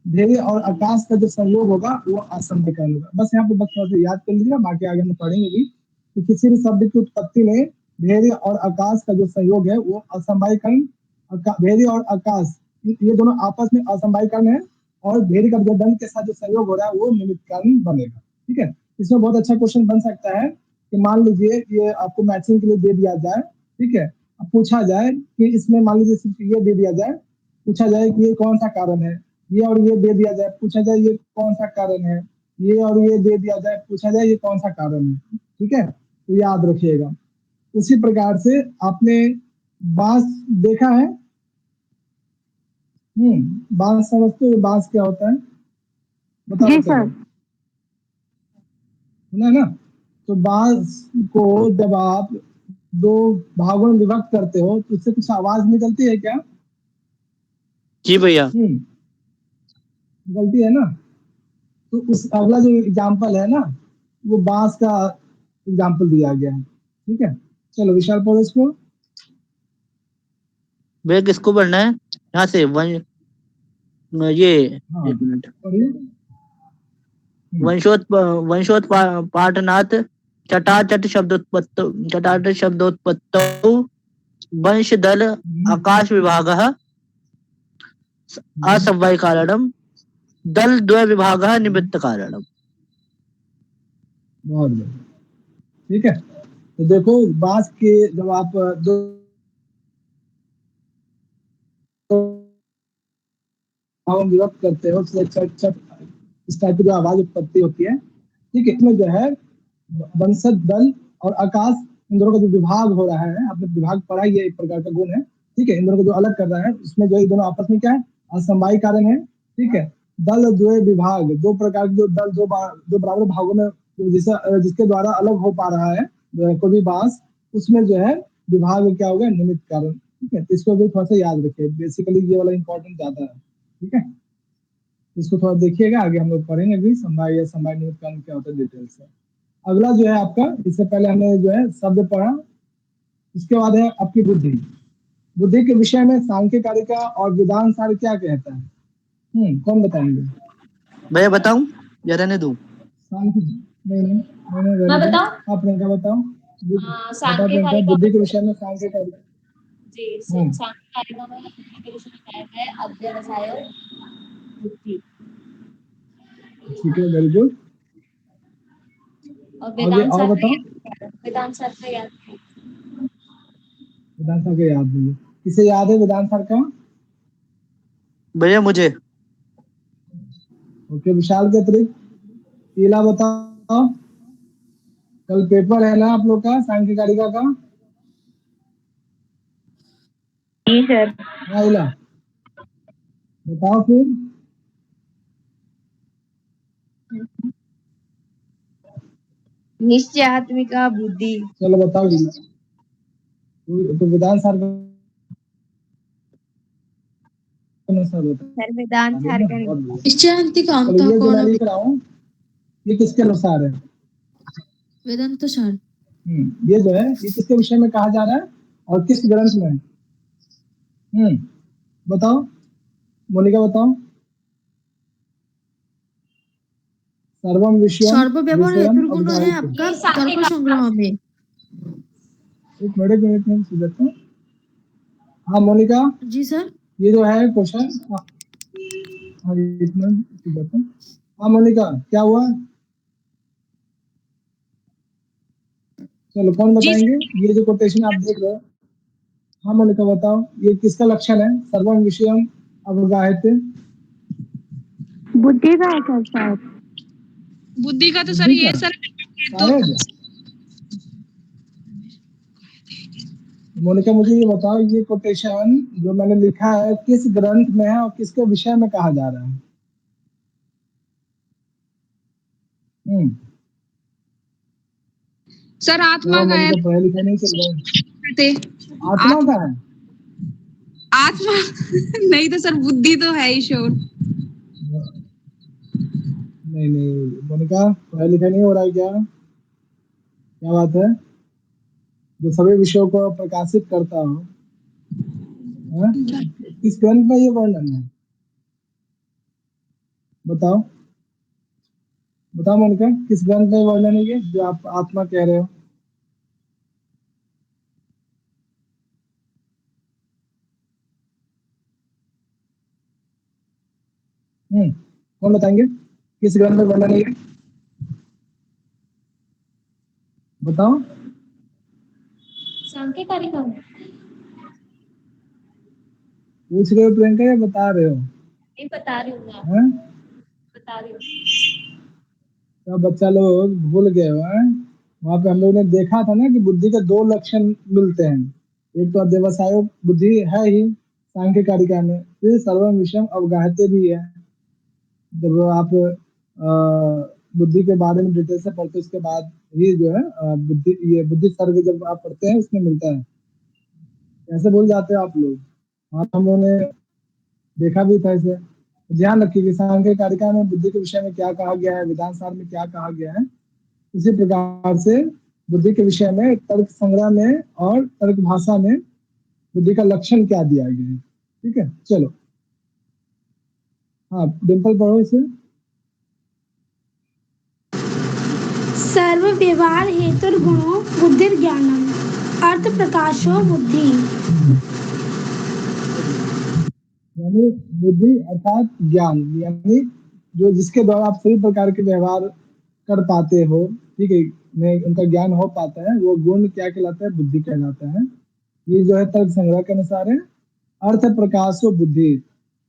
भैरी और आकाश का जो संयोग होगा वो असमवायी कारण होगा। बस यहाँ पे बस थोड़ा सा याद कर लीजिएगा, बाकी आगे हम पढ़ेंगे भी कि किसी भी शब्द की उत्पत्ति में भैरी और आकाश का जो संयोग है वो असमवायी कारण। भैरी और आकाश ये दोनों आपस में असमवायी कारण है, और भैरी का जो दंड के साथ जो संयोग हो रहा है वो निमित्त कारण बनेगा। ठीक है, इसमें बहुत अच्छा क्वेश्चन बन सकता है कि मान लीजिए ये आपको मैचिंग के लिए दे दिया जाए। ठीक है, अब पूछा जाए कि इसमें मान लीजिए सिर्फ ये दे दिया जाए, पूछा जाए कि ये कौन सा कारण है, ये और ये दे दिया जाए, पूछा जाए ये कौन सा कारण है, ये और ये दे दिया जाए, पूछा जाए ये कौन सा कारण है। ठीक है, तो याद रखिएगा। उसी प्रकार से आपने बांस देखा है, बांस समझते हो, बांस क्या होता है बताओ? जी सर। सुना ना? तो बांस को जब आप दो भागों में विभक्त करते हो तो उससे कुछ आवाज निकलती है क्या? जी भैया। गलती है ना? तो उस अगला जो एग्जाम्पल है ना, वो बांस का एग्जाम्पल दिया गया है। ठीक है, चलो विशाल पढ़ो इसको। भैया किसको पढ़ना है? यहाँ से ये हाँ एक मिनट। पढ़िए। पाठनाथ चटाचट शब्दोत्पत्तौ वंश दल आकाश विभागः असमवाय कारणम दल द्वय विभागः निमित्त कारणम। बहुत बढ़िया, ठीक है। तो देखो बांस के जब आप दो विभक्त करते हो तो चट चट इस टाइप की जो आवाज उत्पत्ति होती है, ठीक है। इसमें जो है वंशज दल और आकाश, इन दोनों का जो विभाग हो रहा है, आपने विभाग पढ़ा ही है, एक प्रकार का गुण है, ठीक है। इन दोनों को जो अलग कर रहा है, उसमें जो ये दोनों आपस में क्या है, असमवाय कारण है, ठीक है। दल द्वय विभाग, दो प्रकार के जो दल दो बराबर भागों में जिसके द्वारा अलग हो पा रहा है कोई भी बांस, उसमें जो है विभाग क्या होगा, निमित्त कारण, ठीक है। तो इसको भी थोड़ा सा याद रखिए, बेसिकली ये वाला इंपॉर्टेंट ज्यादा है, ठीक है। इसको थोड़ा देखिएगा, आगे हम लोग पढ़ेंगे भी समवाय या समवाय निमित्त कारण क्या होता है डिटेल से। अगला जो है आपका, इससे पहले हमने जो है शब्द पढ़ा, इसके बाद है आपकी बुद्धि। बुद्धि के विषय में सांख्य कारिका और वेदांत सार क्या कहता है? कौन बताएंगे? भैया बताऊं या रहने दूं? सांख्य नहीं, मैं बताऊं? आप प्रियंका बताओ। बताओ सांख्य प्रियंका, कारिका बुद्धि के विषय में सांख्य कारिका। जी, सांख्य कारिका में बुद्धि के विषय में बताया गया है अध्यवसाय और बुद्धि, ठीक है, वेरी गुड। और आगे और बताओ। वेदांत सार का याद है। वेदांत सार का याद नहीं है, किसे याद है वेदांत सार का? भैया मुझे। ओके, विशाल के अतिरिक्त ईला बताओ। कल पेपर है ना आप लोग का सांख्य कारिका का? जी सर। हाँ ईला बताओ फिर। निश्चयात्मिका बुद्धि। चलो बताओ ईला। तो वेदांत सार का सर बताओ। सर वेदांत सार का बहुत बढ़िया। निश्चयान्ति चलो कांता ये जो कौन मैं है? लिख रहा हूँ, ये किसके अनुसार है? वेदांत सार। ये जो है, ये किसके विषय में कहा जा रहा है और किस ग्रंथ में है? बताओ मोनिका, बताओ। सर्वम विषयम सर्वव्यापक विषयम हेतुर्गुण है अवगाह्यते। आपका तर्क संग्रह में। एक मिनट में सुन लेते हैं। हाँ मोनिका, जी सर। ये जो है क्वेश्चन, हाँ एक मिनट सुन लेते हैं। हाँ मोनिका, क्या हुआ? चलो कौन बताएंगे? ये जो कोटेशन आप देख रहे हो, हाँ मोनिका बताओ, ये किसका लक्षण है? सर्वम विषयम अवगाह्यते। बुद्धि का है सर शायद। बुद्धि का तो सर बुद्धि ये का सर तो शायद। मोनिका मुझे ये बताओ, ये कोटेशन जो मैंने लिखा है किस ग्रंथ में है और किसके विषय में कहा जा रहा है? सर आत्मा का है मोनिका पढ़ाई लिखाई नहीं चल रहा है? आत्मा का है? आत्मा नहीं तो सर बुद्धि तो है ही श्योर। नहीं मोनिका, पढ़ाई लिखाई नहीं हो रहा है क्या? क्या बात है? जो सभी विषयों को प्रकाशित करता हो, किस ग्रंथ में ये वर्णन है? बताओ बताओ मोनिका, किस ग्रंथ में वर्णन है ये जो आप आत्मा कह रहे हो? कौन बताएंगे किस ग्रंथ में वर्णन है ये? बताओ। सांख्य कारिका में। पूछ रहे हो प्रियंका या बता रहे हो? नहीं बता रही हूँ मैं, बता रही हूँ। सब बच्चा लोग भूल गए हो? वहां पे हम लोग ने देखा था ना कि बुद्धि के दो लक्षण मिलते हैं, एक तो अध्यवसाय बुद्धि है ही सांख्य कारिका में, फिर सर्वम विषयम अवगाह्यते भी है। जब आप बुद्धि के बारे में डिटेल से पढ़ते उसके बाद ही जो है बुद्धि, ये बुद्धि सर्ग जब आप पढ़ते हैं उसमें मिलता है। कैसे भूल जाते हो आप लोग? वहां हम लोगों ने देखा भी था इसे। ध्यान रखिए कि सांख्य कारिका में बुद्धि के विषय में क्या कहा गया है, वेदांत सार में क्या कहा गया है, इसी प्रकार से बुद्धि के विषय में तर्क संग्रह में और तर्क भाषा में बुद्धि का लक्षण क्या दिया गया है। ठीक है, चलो हाँ डिम्पल पढ़ो इसे। सर्व व्यवहार हेतुर्गुणो बुद्धिर्ज्ञानम अर्थ प्रकाशो बुद्धि। यानी बुद्धि अर्थात ज्ञान, यानी जो जिसके द्वारा आप सभी प्रकार के व्यवहार कर पाते हो, ठीक है, में उनका ज्ञान हो पाता है, वो गुण क्या कहलाता है, बुद्धि कहलाता है। ये जो है तर्क संग्रह के अनुसार है। अर्थ प्रकाशो बुद्धि,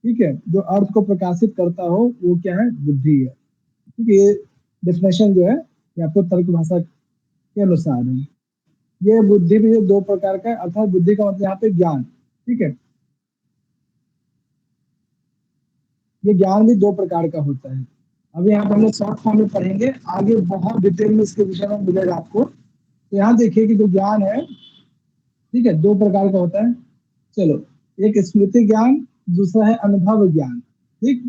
ठीक है, जो अर्थ को प्रकाशित करता हो वो क्या है, बुद्धि है। ठीक है, ये डेफिनेशन जो है ये आपको तर्क भाषा के अनुसार है। ये बुद्धि भी दो प्रकार का है, अर्थात बुद्धि का मतलब यहाँ पे ज्ञान। ठीक है, ये ज्ञान भी दो प्रकार का होता है। अभी यहाँ पे हम लोग शॉर्ट फॉर्म में पढ़ेंगे, आगे बहुत डिटेल में इसके विषय में मिलेगा आपको। तो यहाँ देखिए कि जो ज्ञान है, ठीक है, दो प्रकार का होता है। चलो, एक स्मृति ज्ञान, दूसरा है अनुभव ज्ञान। ठीक,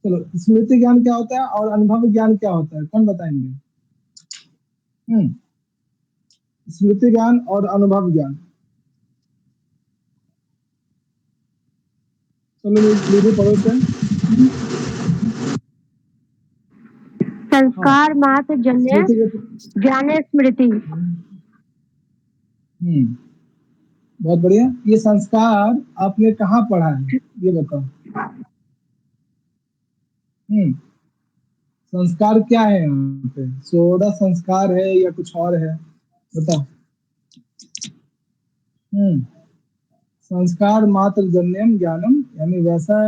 चलो स्मृति ज्ञान क्या होता है और अनुभव ज्ञान क्या होता है, कौन बताएंगे? स्मृति ज्ञान और अनुभव ज्ञान। चलो लीजिए पढ़ो इसे। संस्कार मात्र जन्य ज्ञान स्मृति। बहुत बढ़िया। ये संस्कार आपने कहाँ पढ़ा है, ये बताओ। संस्कार क्या है यहाँ पे, 16 संस्कार है या कुछ और है, बताओ। संस्कार मात्र जन्यम ज्ञानम, यानी वैसा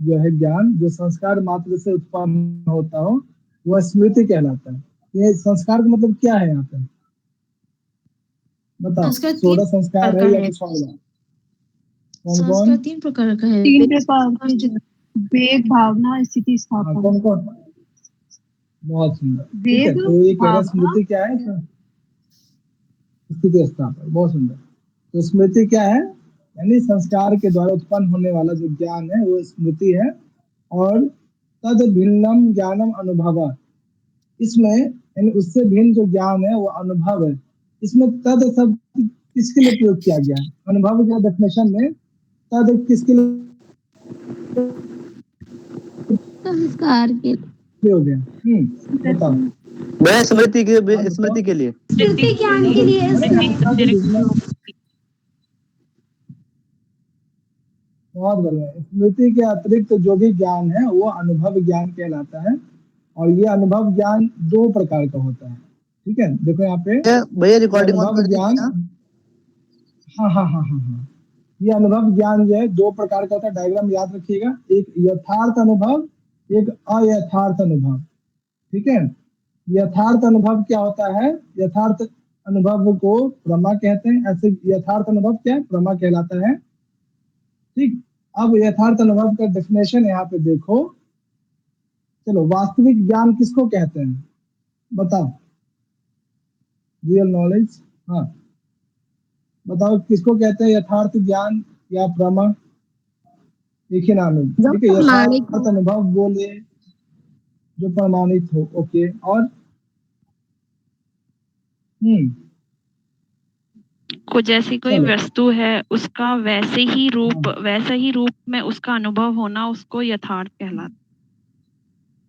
जो है ज्ञान जो संस्कार मात्र से उत्पन्न होता हो वह स्मृति कहलाता है। ये संस्कार का मतलब क्या है यहाँ पे, बताओ। 16 संस्कार है या कुछ और है? कौन कौन? संस्कार 3 प्रकार का है। 3 प्रकार के, वेग, भावना, स्थिति, स्थापना। कौन कौन? बहुत सुंदर। ठीक है, तो ये कह रहा स्मृति क्या है, स्थिति स्थापना। बहुत सुंदर। तो स्मृति क्या है, यानी संस्कार के द्वारा उत्पन्न होने वाला जो ज्ञान है वो स्मृति है। और तद भिन्नम ज्ञानम अनुभव, इसमें यानी उससे भिन्न जो ज्ञान है वो अनुभव है। इसमें तद शब्द किसके लिए प्रयोग किया गया है, अनुभव के डेफिनेशन में तद किसके लिए संस्कार के प्रयोग है? बताओ। वह स्मृति के लिए, स्मृति ज्ञान के लिए। बहुत बढ़िया। स्मृति के अतिरिक्त जो भी ज्ञान है वो अनुभव ज्ञान कहलाता है। और ये अनुभव ज्ञान दो प्रकार का होता है। ठीक है, देखो यहाँ पे भैया रिकॉर्डिंग अनुभव ज्ञान, हाँ, ये अनुभव ज्ञान जो है दो प्रकार का होता है। डायग्राम याद रखिएगा, एक यथार्थ अनुभव, एक अयथार्थ अनुभव। ठीक है, यथार्थ अनुभव क्या होता है, यथार्थ अनुभव को प्रमा कहते हैं। ऐसे यथार्थ अनुभव क्या है, प्रमा कहलाता है। ठीक, अब यथार्थ अनुभव का डेफिनेशन यहाँ पे देखो। चलो, वास्तविक ज्ञान किसको कहते हैं, बताओ। रियल नॉलेज, हाँ बताओ किसको कहते हैं, यथार्थ ज्ञान या प्रमा, एक ही नाम है। ठीक है, यथार्थ अनुभव बोले जो प्रमाणित हो। ओके, और को जैसी कोई वस्तु है उसका वैसा ही रूप में उसका अनुभव होना उसको यथार्थ कहलाता।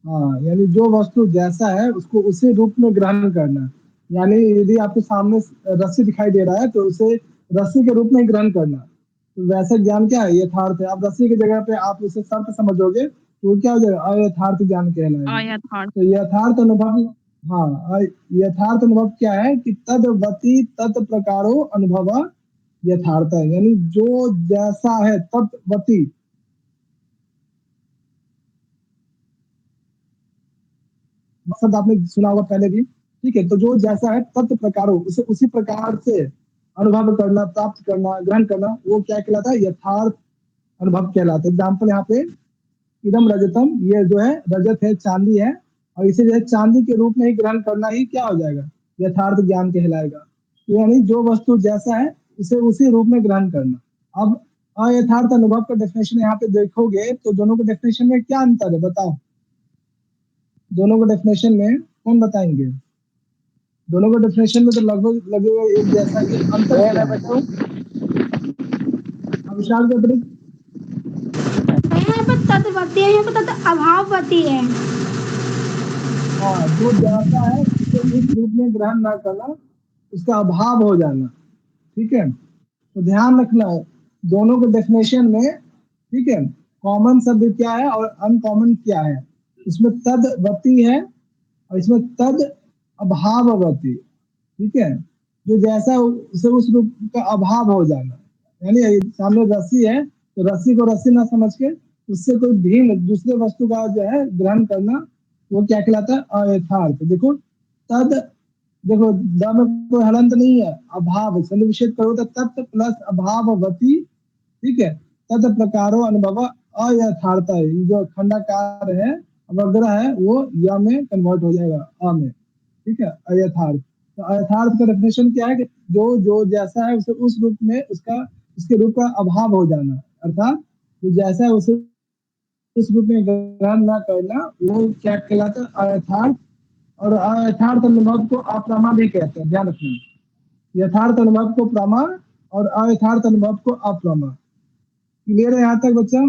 हाँ, यानी जो वस्तु जैसा है उसको उसी रूप में ग्रहण करना। यानी यदि आपके सामने रस्सी दिखाई दे रहा है तो उसे रस्सी के रूप में ग्रहण करना, तो वैसा ज्ञान क्या है, यथार्थ है। आप रस्सी की जगह पे आप उसे सर्प समझोगे तो क्या हो जाएगा, अयथार्थ ज्ञान कहलाएगा। तो यथार्थ अनुभव, हाँ, यथार्थ अनुभव क्या है कि तद्वती तत् प्रकारो अनुभव यथार्थ है, यानी जो जैसा है तद्वती। शब्द आपने सुना होगा पहले भी। ठीक है, तो जो जैसा है तत् प्रकारो, उसे उसी प्रकार से अनुभव करना, प्राप्त करना, ग्रहण करना, वो क्या कहलाता है, यथार्थ अनुभव कहलाता है। एग्जाम्पल यहाँ पे इदम रजतम, ये जो है रजत है, चांदी है, और इसे जो है चांदी के रूप में ही ग्रहण करना ही क्या हो जाएगा, यथार्थ ज्ञान कहलाएगा। तो यानी जो वस्तु जैसा है उसे उसी रूप में ग्रहण करना। अब अयथार्थ अनुभव का डेफिनेशन यहाँ पे देखोगे तो दोनों के डेफिनेशन में क्या अंतर है, बताओ। दोनों को डेफिनेशन में कौन बताएंगे, दोनों को डेफिनेशन में तो लगभग लगे हुए एक जैसा ही, अंतर क्या है? विशाल के अतिरिक्त यहाँ पर तत्वती है, यहाँ पर तत्व अभाववती है। हाँ, जो जैसा है उसे उस रूप में ग्रहण ना करना, उसका अभाव हो जाना। ठीक है, तो ध्यान रखना है दोनों के डेफिनेशन में। ठीक है, कॉमन शब्द क्या है और अनकॉमन क्या है। इसमें तदवती है और इसमें तद अभाववती। ठीक है, जो जैसा उसे उस रूप का अभाव हो जाना, यानी सामने रस्सी है तो रस्सी को रस्सी ना समझ के उससे कोई भिन्न दूसरे वस्तु का जो है ग्रहण करना, वो क्या कहलाता है, अयथार्थ। देखो तद, देखो द में कोई हलंत नहीं है, अभाव शब्द विशेष करो तो तत् प्लस अभाववती। ठीक है, तद प्रकारो अनुभव अयथार्थ है, ये जो खंडाकार है अवग्रह है वो य में कन्वर्ट हो जाएगा अ में। ठीक है, अयथार्थ। तो अयथार्थ का डेफिनेशन क्या है कि जो जो जैसा है उसे उस रूप में उसका उसके रूप का अभाव हो जाना, अर्थात जो जैसा है उसे उस रूप में ग्रहण न करना, वो क्या कहलाता है, अयथार्थ। और अयथार्थ अनुभव को अप्रमा भी कहते हैं, ध्यान रखना। यथार्थ अनुभव को प्रमा और अयथार्थ अनुभव को अप्रमा। क्लियर है यहाँ तक बच्चा?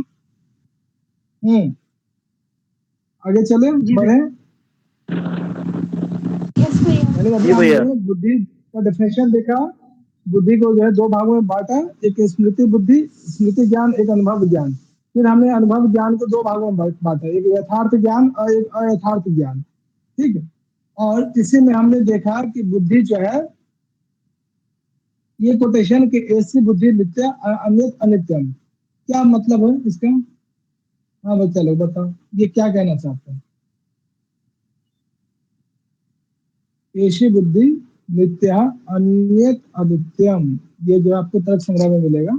आगे चले बढ़े। यानी अभी हमने बुद्धि का डेफिनेशन देखा। बुद्धि को जो है दो भागों में बांटा, एक स्मृति बुद्धि, स्मृति ज्ञान, एक अनुभव ज्ञान। फिर हमने अनुभव ज्ञान को दो भागों में बांटा, एक यथार्थ ज्ञान और एक अयथार्थ ज्ञान। ठीक है, और इसी में हमने देखा कि बुद्धि जो है, ये कोटेशन के ऐसी बुद्धि नित्य अनित अनित्यम, क्या मतलब है इसका? हाँ बच्चा लोग बताओ, ये क्या कहना चाहते हैं? ऐसी बुद्धि नित्य अनियत अनित्यम, ये जो आपको तर्क संग्रह में मिलेगा,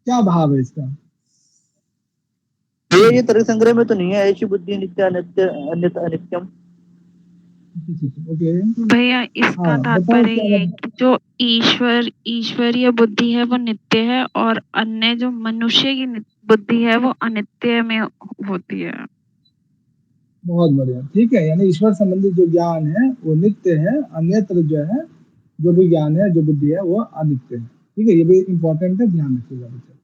क्या भाव है इसका? ये तर्क संग्रह में तो नहीं है, ऐसी बुद्धि नित्य अनित्य अन्यत अनित्यम। ओके भैया इसका हाँ, बताओ तात्पर्य क्या ये है कि जो ईश्वरीय बुद्धि है वो नित्य है और अन्य जो मनुष्य की बुद्धि है वो अनित्य में होती है। बहुत बढ़िया। ठीक है, यानी ईश्वर संबंधी जो ज्ञान है वो नित्य है, अन्यत्र जो है जो भी ज्ञान है, जो बुद्धि है, वो अनित्य है। ठीक है, ये भी इंपॉर्टेंट है, ध्यान रखिएगा बच्चा।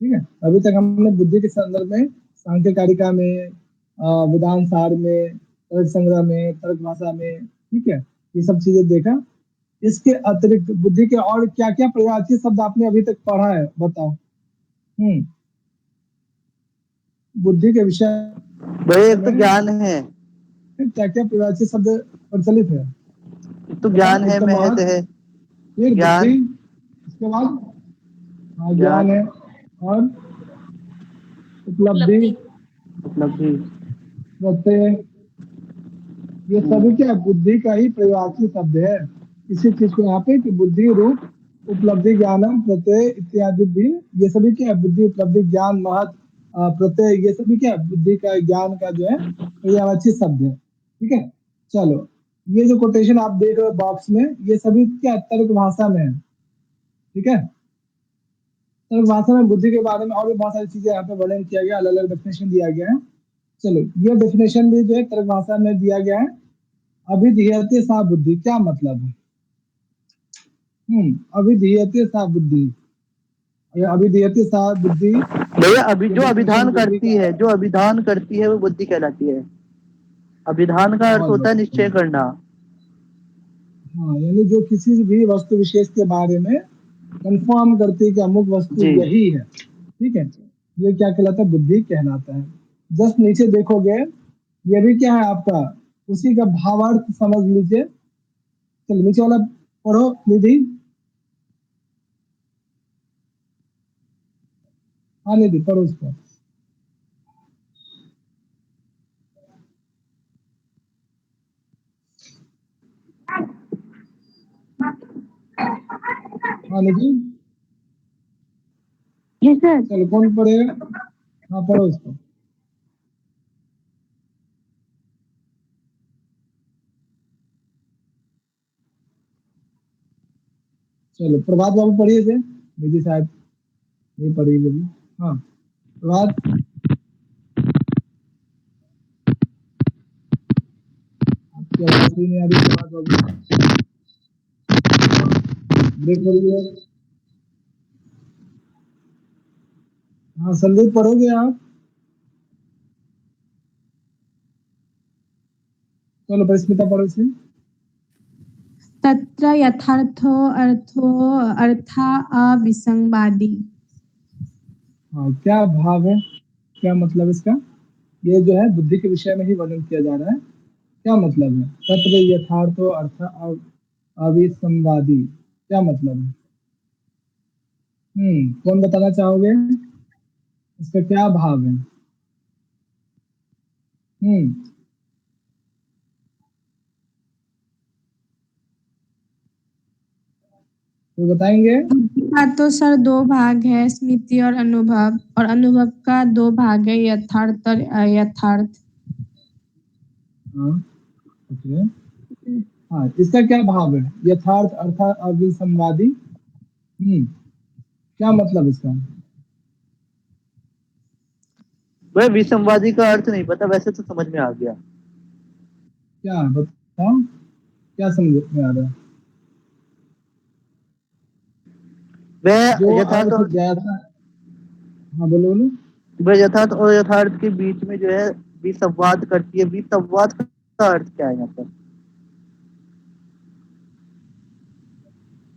ठीक है, अभी तक हमने बुद्धि के संदर्भ में सांख्य कारिका में, वेदांत सार में, तर्क संग्रह में, तर्क भाषा में, ठीक है, ये सब चीजें देखा। इसके अतिरिक्त बुद्धि के और क्या क्या पर्यायवाची शब्द आपने अभी तक पढ़ा है, बताओ। बुद्धि के विषय भाई एक तो ज्ञान है, क्या क्या पर्यायवाची शब्द प्रचलित है? तो ज्ञान है, एक तो महत है, फिर ज्ञान, बुद्धि, इसके बाद हाँ ज्ञान है, और उपलब्धि, उपलब्धि, प्रत्यय, ये सभी क्या बुद्धि का ही प्रयोगात्मक शब्द है। इसी चीज को यहाँ पे कि बुद्धि रूप उपलब्धि ज्ञानम प्रत्यय इत्यादि भी, ये सभी क्या बुद्धि उपलब्धि ज्ञान महत प्रत्यय, ये सभी क्या बुद्धि का ज्ञान का जो है पर्यायवाची शब्द है। ठीक है, चलो ये जो कोटेशन आप देख रहे हो बॉक्स में, ये सभी क्या तर्क भाषा में है। ठीक है, तर्क भाषा में बुद्धि के बारे में और भी बहुत सारी चीजें यहाँ पे वर्णन किया गया, अलग अलग डेफिनेशन दिया गया है। चलो ये डेफिनेशन भी जो है तर्क भाषा में दिया गया है। अभिधीयते सा बुद्धि, क्या मतलब है? अभिधीयते सा बुद्धि, अभिधीयते सा बुद्धि, भैया अभी जो अभिधान करती है, जो अभिधान करती है वो बुद्धि कहलाती है। अभिधान का अर्थ होता है निश्चय करना। हाँ, यानी जो किसी भी वस्तु विशेष के बारे में कंफर्म करती है कि अमुक वस्तु यही है। ठीक है, ये क्या कहलाता है? बुद्धि कहलाता है। जस्ट नीचे देखोगे, ये भी क्या है आपका, उसी का भावार्थ समझ लीजिए। चलो नीचे वाला पढ़ो निधि। हाँ निधि पढ़ो उसको। हाँ निधि, जी सर। चलो कौन पढ़ेगा? हाँ पढ़ो उसको। चलो प्रभात बाबू पढ़िए थे, निधि साहब नहीं पढ़ी कभी। हाँ प्रभात, आपकी आवाज भी नहीं आ रही प्रभात बाबू, ब्रेक करिए। हाँ संदीप पढ़ोगे आप? चलो परिस्मिता पढ़ो इसे। तत्र यथार्थो अर्थो अर्था अविसंवादी। हाँ क्या भाव है, क्या मतलब इसका? ये जो है बुद्धि के विषय में ही वर्णन किया जा रहा है। क्या मतलब है तत्र यथार्थो अर्थ अविसंवादी, क्या मतलब है? कौन बताना चाहोगे, इसका क्या भाव है? हम्म तो बताएंगे। बुद्धि का तो सर दो भाग है, स्मृति और अनुभव, और अनुभव का दो भाग है, यथार्थ और अयथार्थ। हाँ ओके। हाँ इसका क्या भाव है, यथार्थ अर्थात अविसंवादी? क्या मतलब इसका? वह विसंवादी का अर्थ नहीं पता, वैसे तो समझ में आ गया। क्या बताओ, क्या समझ में आ रहा है? जो वह यथार्थ अर्थ और जैसा, हाँ बोलो बोलो। वह यथार्थ और यथार्थ के बीच में जो है विसंवाद करती है। विसंवाद का अर्थ क्या है यहाँ पर?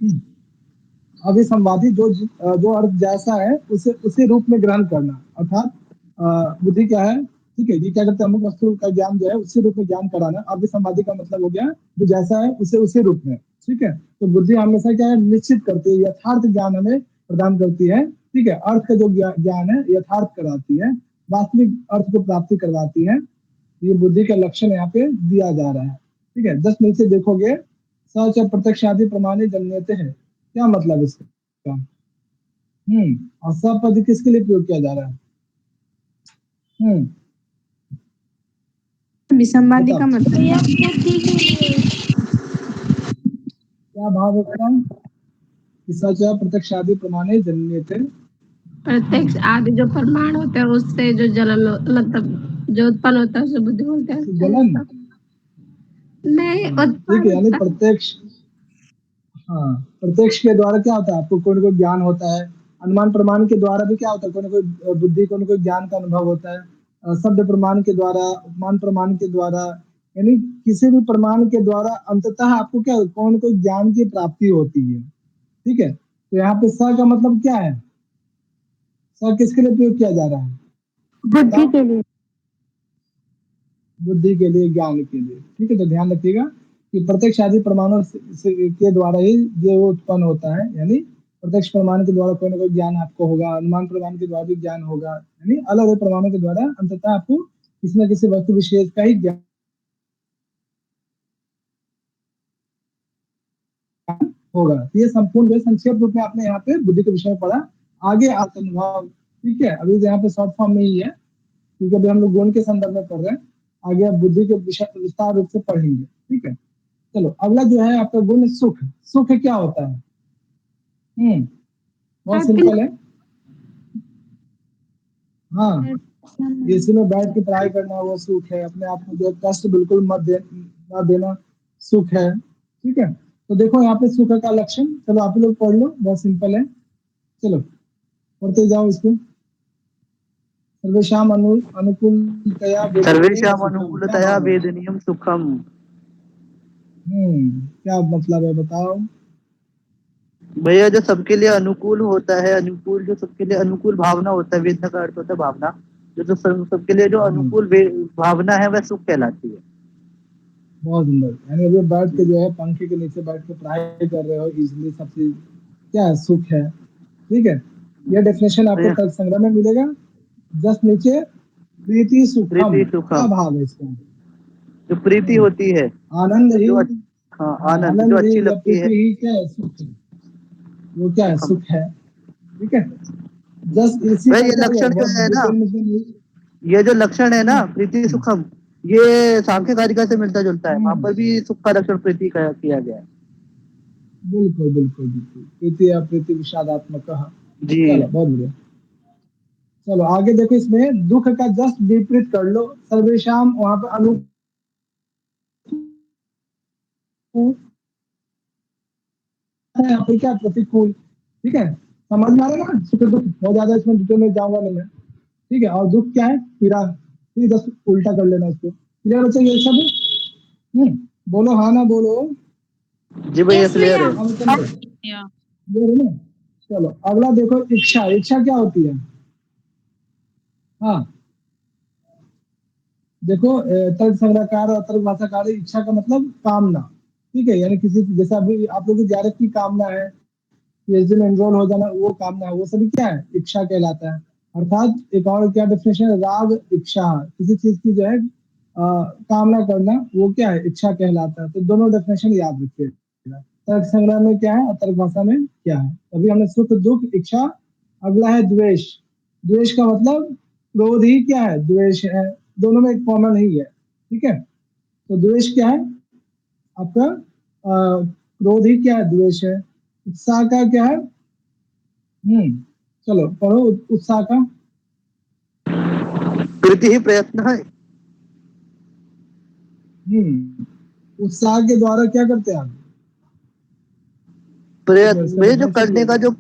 हम्म, अविसंवादी जो अर्थ जैसा है उसे उसी रूप में ग्रहण करना, अर्थात बुद्धि क्या है, ठीक है, ये क्या करते हैं, अमुक वस्तु का ज्ञान जो है उसी रूप में ज्ञान कराना। अविसंवादी का मतलब हो गया जो जैसा है उसे उसी रूप में, ठीक है। तो बुद्धि हमेशा क्या है, निश्चित करती है, यथार्थ ज्ञान हमें प्रदान करती है, ठीक है। अर्थ का जो ज्ञान है यथार्थ कराती है, वास्तविक अर्थ को प्राप्ति करवाती है। ये बुद्धि का लक्षण यहाँ पे दिया जा रहा है, ठीक है। 10 नीचे देखोगे, सच और प्रत्यक्ष आदि प्रमाणे जन्यते हैं, क्या मतलब इसका? और सब पद किसके लिए प्रयोग किया जा रहा है? विसंवादी का बताओ मतलब ये बुद्धि के लिए। क्या भाव है इसका? कि सच और प्रत्यक्ष आदि प्रमाणे जन्यते। प्रत्यक्ष आदि जो प्रमाण होते हैं उससे जो जलन मतलब जो उत्पन्न होता है उसे बुद्धि बोलते हैं। जलन, नहीं, ठीक है, उत्पन्न यानी होता है। प्रत्यक्ष। हाँ प्रत्यक्ष के द्वारा क्या होता है, आपको कोई ना कोई ज्ञान होता है। अनुमान प्रमाण के द्वारा भी क्या होता है, कोई ना कोई बुद्धि को ना कोई ज्ञान का अनुभव होता है। शब्द प्रमाण के द्वारा, उपमान प्रमाण के द्वारा, यानी किसी भी प्रमाण के द्वारा अंततः आपको क्या कौन कोई ज्ञान की प्राप्ति होती है, ठीक है। तो यहाँ पे स का मतलब क्या है, स किसके लिए प्रयोग किया जा रहा है? बुद्धि के लिए। बुद्धि के लिए, ज्ञान के लिए, ठीक है। तो ध्यान रखिएगा कि प्रत्यक्ष आदि प्रमाणों के द्वारा ही ये उत्पन्न होता है, यानी प्रत्यक्ष प्रमाण के द्वारा कोई ना कोई ज्ञान आपको होगा, अनुमान प्रमाण के द्वारा भी ज्ञान होगा, यानी अलग अलग प्रमाणों के द्वारा अंततः आपको किसी न किसी वस्तु विशेष का ही ज्ञान होगा। तो ये संपूर्ण संक्षेप रूप में आपने यहाँ पे बुद्धि के विषय में पढ़ा। आगे आत्मभाव, ठीक है, अभी यहाँ पे शॉर्ट फॉर्म में ही है, क्योंकि अभी हम लोग गुण के संदर्भ में पढ़ रहे हैं। आगे आप बुद्धि के विषय विस्तार रूप से पढ़ेंगे, ठीक है। चलो अगला जो है आपका गुण सुख। सुख क्या होता है? बहुत सिंपल है। हाँ, इसी में बैठ के पढ़ाई करना वो सुख है, अपने आप को जो कष्ट बिल्कुल मत देना सुख है, ठीक है। तो देखो यहाँ पे सुख का लक्षण, चलो आप लोग पढ़ लो, बहुत सिंपल है। चलो पढ़ते जाओ इसको। सर्वेषाम अनुकूलतया वेदनीयम सर्वेषाम सुखम, क्या अनुकूलतया भाव है? वेदनीयम सुखम। क्या मतलब है बताओ? भैया जो सबके लिए अनुकूल होता है, अनुकूल जो सबके लिए अनुकूल भावना होता है, वेदना का अर्थ होता है भावना। जो सबके लिए जो हम्म अनुकूल भावना है वह सुख कहलाती है। बहुत सुंदर, यानी अभी बैठ के जो है पंखे के नीचे बैठ के पढ़ाई कर रहे हो इजिली, सब चीज क्या है, सुख है, ठीक है। यह डेफिनेशन आपको भैया तर्क संग्रह में मिलेगा। जस्ट नीचे प्रीति सुखम, प्रीति क्या सुखम, भाव है इसका? जो प्रीति हम्म, होती है, आनंद ही, जो हाँ हाँ आनंद जो आनंद ही अच्छी या लगती है, प्रीति ही क्या है, सुख है। वो क्या है, सुखम। सुख है, ठीक है। जस्ट इसी वह का ये क्या हुआ, लक्षण जो बहुत है ना, डिटेल में। ये जो लक्षण है ना हम्म प्रीति सुखम, ये सांख्य कारिका से मिलता जुलता है। वहां हम्म, पर भी सुख का लक्षण प्रीति का किया गया है। बिल्कुल बिल्कुल बिल्कुल, प्रीति अप्रीति विषादात्मक। जी। चलो बहुत बढ़िया। चलो आगे देखो, इसमें दुख का जस्ट विपरीत कर लो, सर्वेशम वहां पे अनुकूल है, यहाँ पे क्या प्रतिकूल, ठीक है। समझ में आ रहा है ना? सुख दुख बहुत ज्यादा इसमें डिटेल में जाऊंगा नहीं मैं, ठीक है। और दुख क्या है? पीड़ा, ठीक है, बस उल्टा कर लेना इसको। क्लियर बच्चे ये सब? बोलो हाँ ना बोलो। जी भैया Yes, क्लियर है। भैया। हम समझ या क्लियर है ना? चलो अगला देखो, इच्छा। इच्छा क्या होती है? हाँ देखो, तर्क संग्रहकार और तर्क भाषाकार, इच्छा का मतलब कामना, ठीक है। यानी किसी, जैसे अभी आप लोग की ज्यारत की कामना है, पीएचडी में एनरोल हो जाना, वो कामना है, वो सभी क्या है? इच्छा कहलाता है। अर्थात एक और क्या डेफिनेशन है? राग इच्छा, किसी चीज की जो है कामना करना, वो क्या है? इच्छा कहलाता है। तो दोनों डेफिनेशन याद रखिएगा। तर्क संग्रह में क्या है और तर्क भाषा में क्या है। अभी हमने सुख दुख इच्छा। अगला है द्वेष। द्वेष का मतलब क्रोध ही क्या है? द्वेष है। दोनों में एक कॉमन ही है, ठीक है। तो द्वेष क्या है आपका? क्रोध ही क्या है? द्वेष है। उत्साह का क्या है? चलो पढ़ो उत्साह का। प्रीति ही प्रयत्न है। उत्साह के द्वारा क्या करते हैं आप? प्रयत्न भैया जो डेफिनेशन करने का, जो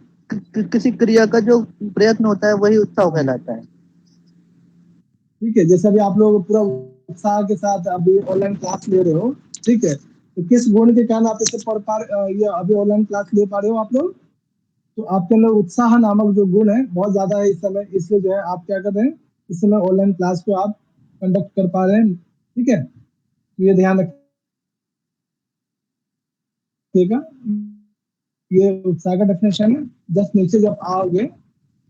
किसी क्रिया का जो प्रयत्न होता है वही उत्साह कहलाता है। ठीक है, जैसे अभी आप लोग पूरा उत्साह के साथ अभी ऑनलाइन क्लास ले रहे हो, ठीक है, तो किस गुण के कारण आप इसे पढ़ पा ये अभी ऑनलाइन क्लास ले पा रहे हो आप लोग? तो आपके अंदर उत्साह नामक जो गुण है बहुत ज्यादा है इस समय, इसलिए जो है आप क्या कर रहे हैं, इस समय ऑनलाइन क्लास को आप कंडक्ट कर पा रहे हैं, ठीक है। तो ये ध्यान रखिएगा, ये उत्साह का डेफिनेशन है। जस्ट नीचे जब आओगे,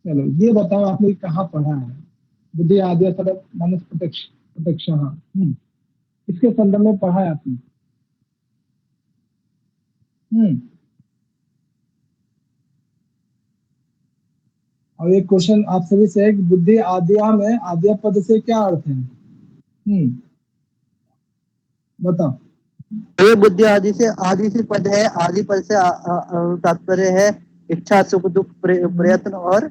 चलो ये बताओ आपने कहाँ पढ़ा है? बुद्धि आदि सदक मानस प्रत्यक्ष, हाँ, इसके संदर्भ में पढ़ा है आपने? और एक क्वेश्चन आप सभी से है कि बुद्धि आद्या में आद्या पद से क्या अर्थ है? बताओ। ये बुद्धि आदि से पद है। आदि पद से तात्पर्य है इच्छा, सुख दुख, प्रयत्न और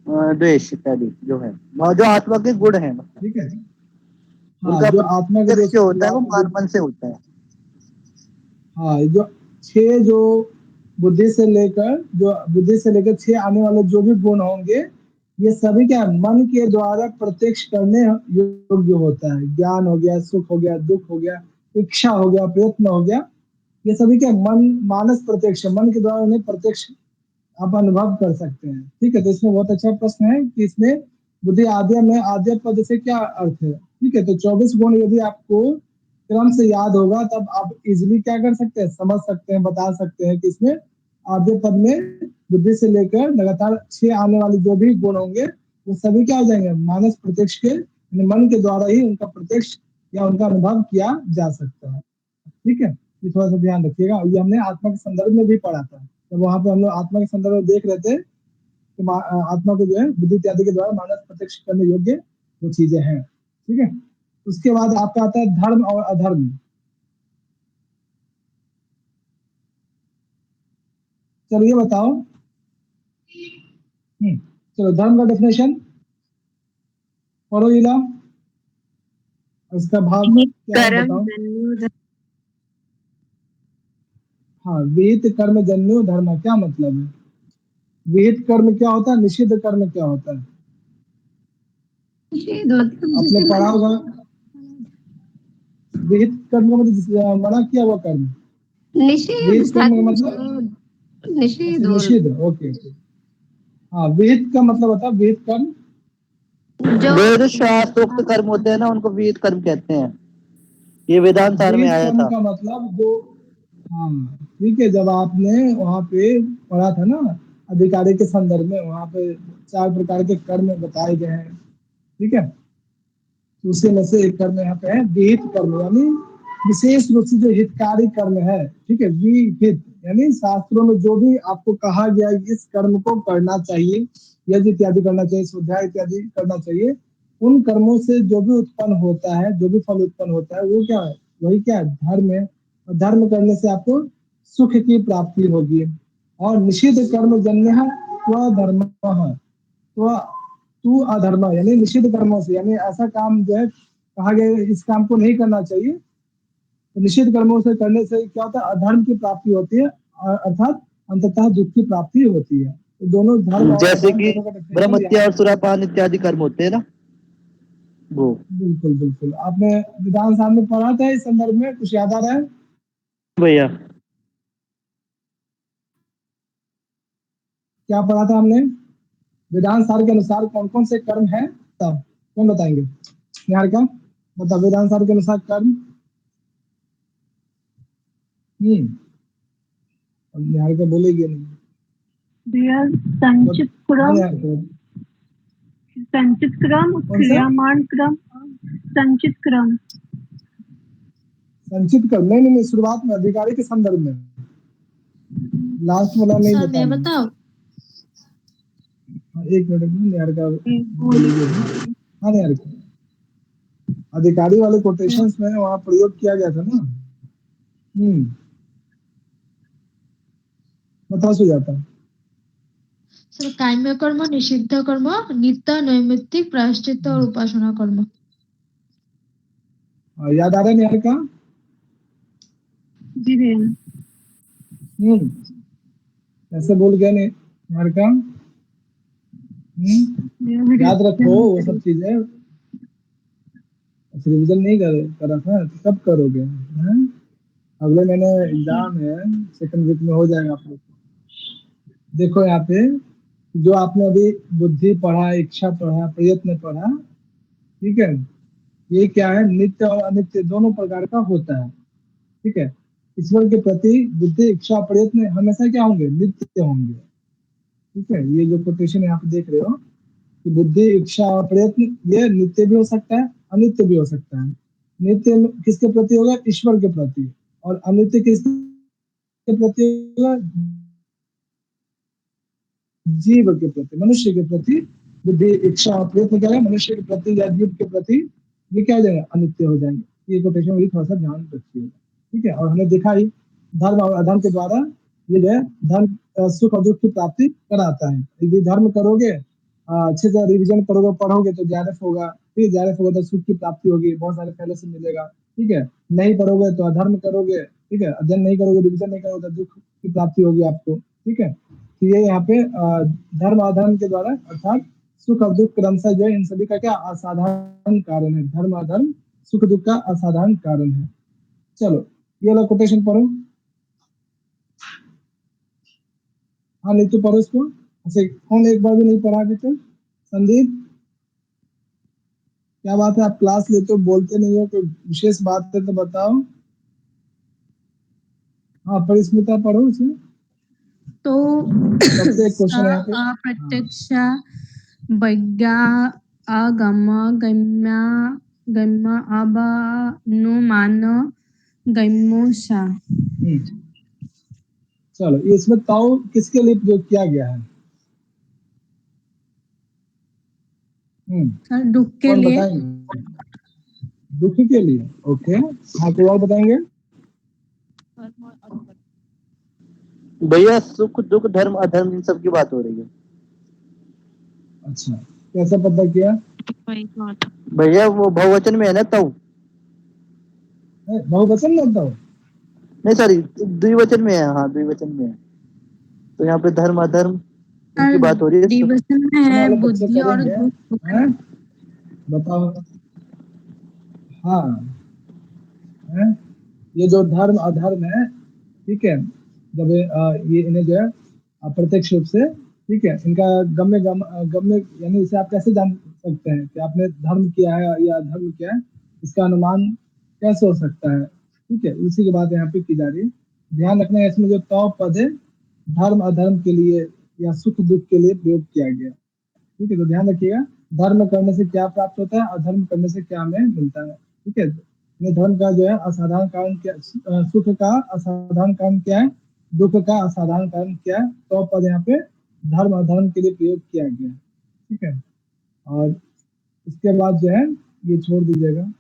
द्वेष इत्यादि जो है, जो आत्मा के गुण है। ठीक है, हाँ, उनका जो आत्मा के प्रत्यक्ष जो होता है वो मन से होता है। हाँ, जो 6 जो बुद्धि से लेकर 6 आने वाले जो भी गुण होंगे, ये सभी क्या मन के द्वारा प्रत्यक्ष करने योग्य होता है। ज्ञान हो गया, सुख हो गया, दुख हो गया, इच्छा हो गया, प्रयत्न हो गया, ये सभी क्या मन मानस प्रत्यक्ष, मन के द्वारा उन्हें प्रत्यक्ष आप अनुभव कर सकते हैं, ठीक है। तो इसमें बहुत अच्छा प्रश्न है कि इसमें बुद्धि आद्य में आद्य पद से क्या अर्थ है, ठीक है। तो 24 गुण यदि आपको क्रम से याद होगा तब आप इजिली क्या कर सकते हैं, समझ सकते हैं, बता सकते हैं कि इसमें आद्य पद में बुद्धि से लेकर लगातार 6 आने वाले जो भी गुण होंगे वो सभी क्या हो जाएंगे? मानस प्रत्यक्ष के, मन के द्वारा ही उनका प्रत्यक्ष या उनका अनुभव किया जा सकता है, ठीक है। ये थोड़ा सा ध्यान रखिएगा। ये हमने आत्मा के संदर्भ में भी पढ़ा था, तो वहां पे हम लोग आत्मा के संदर्भ में देख रहे थे कि आत्मा को जो है बुद्धि इत्यादि के द्वारा मानस प्रत्यक्ष करने योग्य वो चीजें हैं, ठीक है। उसके बाद आपका आता है धर्म और अधर्म। चलो ये बताओ, चलो धर्म का डेफिनेशन पढ़ो इला, इसका भाव क्या है बताओ? हाँ, विहित कर्म जन्यो धर्म, क्या मतलब है? विहित कर्म क्या होता है? निषिद्ध कर्म क्या होता है? आपने पढ़ा होगा, विहित कर्म का मतलब मना किया हुआ कर्म, विहित कर्म का मतलब निषिद्ध, ओके। हाँ, विहित का मतलब होता है विहित कर्म, जो शास्त्रोक्त कर्म होते हैं ना उनको विहित कर्म कहते हैं। ये वेदांत सार में आया था। का मतलब जो, हाँ ठीक है, जब आपने वहाँ पे पढ़ा था ना अधिकारी के संदर्भ में, वहाँ पे 4 प्रकार के कर्म बताए गए हैं, ठीक है। तो उसी में से एक कर्म यहाँ पे है विहित कर्म, यानी विशेष रूप से जो हितकारी कर्म है, ठीक है। विहित यानी शास्त्रों में जो भी आपको कहा गया इस कर्म को करना चाहिए, यज्ञ इत्यादि करना चाहिए, स्वाध्याय इत्यादि करना चाहिए, उन कर्मों से जो भी उत्पन्न होता है, जो भी फल उत्पन्न होता है, वो क्या है? वही क्या है? धर्म है। और धर्म करने से आपको सुख की प्राप्ति होगी। और निषिद्ध कर्म जन्य स्वधर्म, तू अधर्म, यानी निषिद्ध कर्मों से, यानी ऐसा काम जो है कहा गया इस काम को नहीं करना चाहिए, तो निषिद्ध कर्मों से करने से क्या होता है? अधर्म की प्राप्ति होती है, अर्थात अंततः दुख की प्राप्ति होती है। तो दोनों धर्म और जैसे अधर्म कि दोनों का definition ब्रह्मत्या और यहाँ- सुरापान इत्यादि कर्म होते हैं ना, वो। बिल्कुल बिल्कुल, आपने विधान सार में पढ़ा था इस संदर्भ में, कुछ याद आ रहा है? भैया क्या पढ़ा था हमने? विधान सार के अनुसार कौन कौन से कर्म है, तब कौन बताएंगे? निहारिका बता, विधान सार के अनुसार कर्म। अब निहारिका बोलेगी नहीं। भैया संचित हाँ, क्रम, निहारिका, संचित क्रम, कौन सा? क्रियामान क्रम, संचित क्रम। संचित कर्म नहीं नहीं, शुरुआत में अधिकारी के संदर्भ में, लास्ट वाला नहीं सर मैं बताना। बताओ। हाँ, एक मिनट में निहारिका बोलेगी अभी। हाँ निहारिका, अधिकारी वाले कोटेशंस में वहाँ प्रयोग किया गया था ना। बताओ सुजाता। सर काम्य कर्म, निषिद्ध कर्म, नित्य नैमित्तिक प्रायश्चित्त और उपासना कर्म। याद आ रहा है निहारिका? जी भैया। ऐसे बोल गया नहीं निहारिका? याद रखो वो सब चीजें। रिविजन नहीं करा था तो कब करोगे? हैं? अगले महीने एग्जाम है, सेकंड वीक में हो जाएगा आप लोग को। देखो यहाँ पे जो आपने अभी बुद्धि पढ़ा, इच्छा पढ़ा, प्रयत्न पढ़ा, ठीक है, ये क्या है? नित्य और अनित्य दोनों प्रकार का होता है। ठीक है, ईश्वर के प्रति बुद्धि, इच्छा, प्रयत्न हमेशा क्या होंगे? नित्य होंगे। ठीक है, ये जो कोटेशन यहाँ पे देख रहे हो कि बुद्धि, इच्छा और प्रयत्न ये नित्य भी हो सकता है, अनित्य भी हो सकता है। नित्य किसके प्रति होगा? ईश्वर के प्रति। और अनित्य किसके प्रति होगा? जीव के प्रति, मनुष्य के प्रति। बुद्धि, इच्छा और प्रयत्न क्या है? मनुष्य के प्रति या जीव के प्रति ये क्या हो जाएगा? अनित्य हो जाएंगे। ये कोटेशन भी थोड़ा सा ध्यान रखिएगा। ठीक है, और हमने देखा ही धर्म और अधर्म के द्वारा ये जो है धर्म सुख और दुख की प्राप्ति कराता है। यदि धर्म करोगे, अच्छे से रिविजन करोगे, पढ़ोगे तो ज्ञानफ होगा, फिर ज्ञानफ होगा तो सुख की प्राप्ति होगी, बहुत सारे पहले से मिलेगा। ठीक है, नहीं पढ़ोगे तो अधर्म करोगे, ठीक है, अध्ययन नहीं करोगे, रिविजन नहीं करोगे तो दुख की प्राप्ति होगी आपको। ठीक है, तो ये यहाँ पे धर्म अधर्म के द्वारा अर्थात सुख और दुख क्रमशः जो है इन सभी का क्या? असाधारण कारण है। धर्म अधर्म सुख दुख का असाधारण कारण है। चलो ये वाला कोटेशन पढ़ो। हाँ नीतू पढ़ो इसको। अच्छा, कौन एक बार भी नहीं पढ़ा अभी तक? संदीप, क्या बात है, आप क्लास लेते हो बोलते नहीं हो, कोई विशेष बात है तो बताओ। हाँ परिस्मिता पढ़ो इसे। तो सबसे एक क्वेश्चन है यहाँ पे। अप्रत्यक्ष वैज्ञा अगम गम्य गम्य अनुमान गम्योसा। चलो ये इसमें ताऊ किसके लिए प्रयोग किया गया है? सर दुख के कौन लिए। बताएंगे? दुख के लिए। ओके, हाँ कोई और बताएंगे? भैया सुख दुख धर्म अधर्म इन सब की बात हो रही है। अच्छा, कैसा पता किया? वही बात। भैया वो बहुवचन में है ना, तव। बहुवचन में बताओ। नहीं सॉरी, द्विवचन में है। हाँ द्विवचन में है, तो यहाँ पे धर्म अधर्म इनकी बात हो रही है। दिवसन में है बुद्धि और दुख। हैं? बताओ। हाँ है? ये जो धर्म अधर्म है, ठीक है, जब ये इन्हें जो है अप्रत्यक्ष रूप से, ठीक है, इनका गम्य यानी इसे आप कैसे जान सकते हैं कि आपने धर्म किया है या अधर्म किया है? इसका अनुमान कैसे हो सकता है? ठीक है, इसी की बात यहाँ पे की जा रही है। ध्यान रखना है इसमें जो तौ पद है धर्म अधर्म के लिए या सुख दुख के लिए प्रयोग किया गया। ठीक है, तो ध्यान रखिएगा धर्म करने से क्या प्राप्त होता है, अधर्म करने से क्या हमें मिलता है। ठीक है, ये धर्म का जो है असाधारण कारण क्या, सुख का असाधारण कारण क्या है, दुख का असाधारण कारण क्या है, तो पद यहाँ पे धर्म अधर्म के लिए प्रयोग किया गया है। ठीक है, और इसके बाद जो है ये छोड़ दीजिएगा।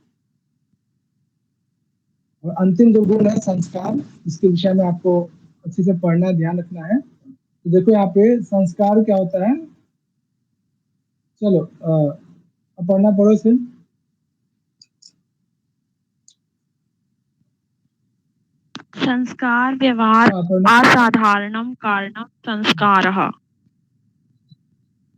और अंतिम जो गुण है संस्कार, इसके विषय में आपको अच्छे से पढ़ना है, ध्यान रखना है। तो देखो यहाँ पे संस्कार क्या होता है। चलो अब पढ़ना पढ़ो इसे। संस्कार व्यवहार हाँ, पढ़ना। असाधारणम कारणम संस्कारः। हाँ,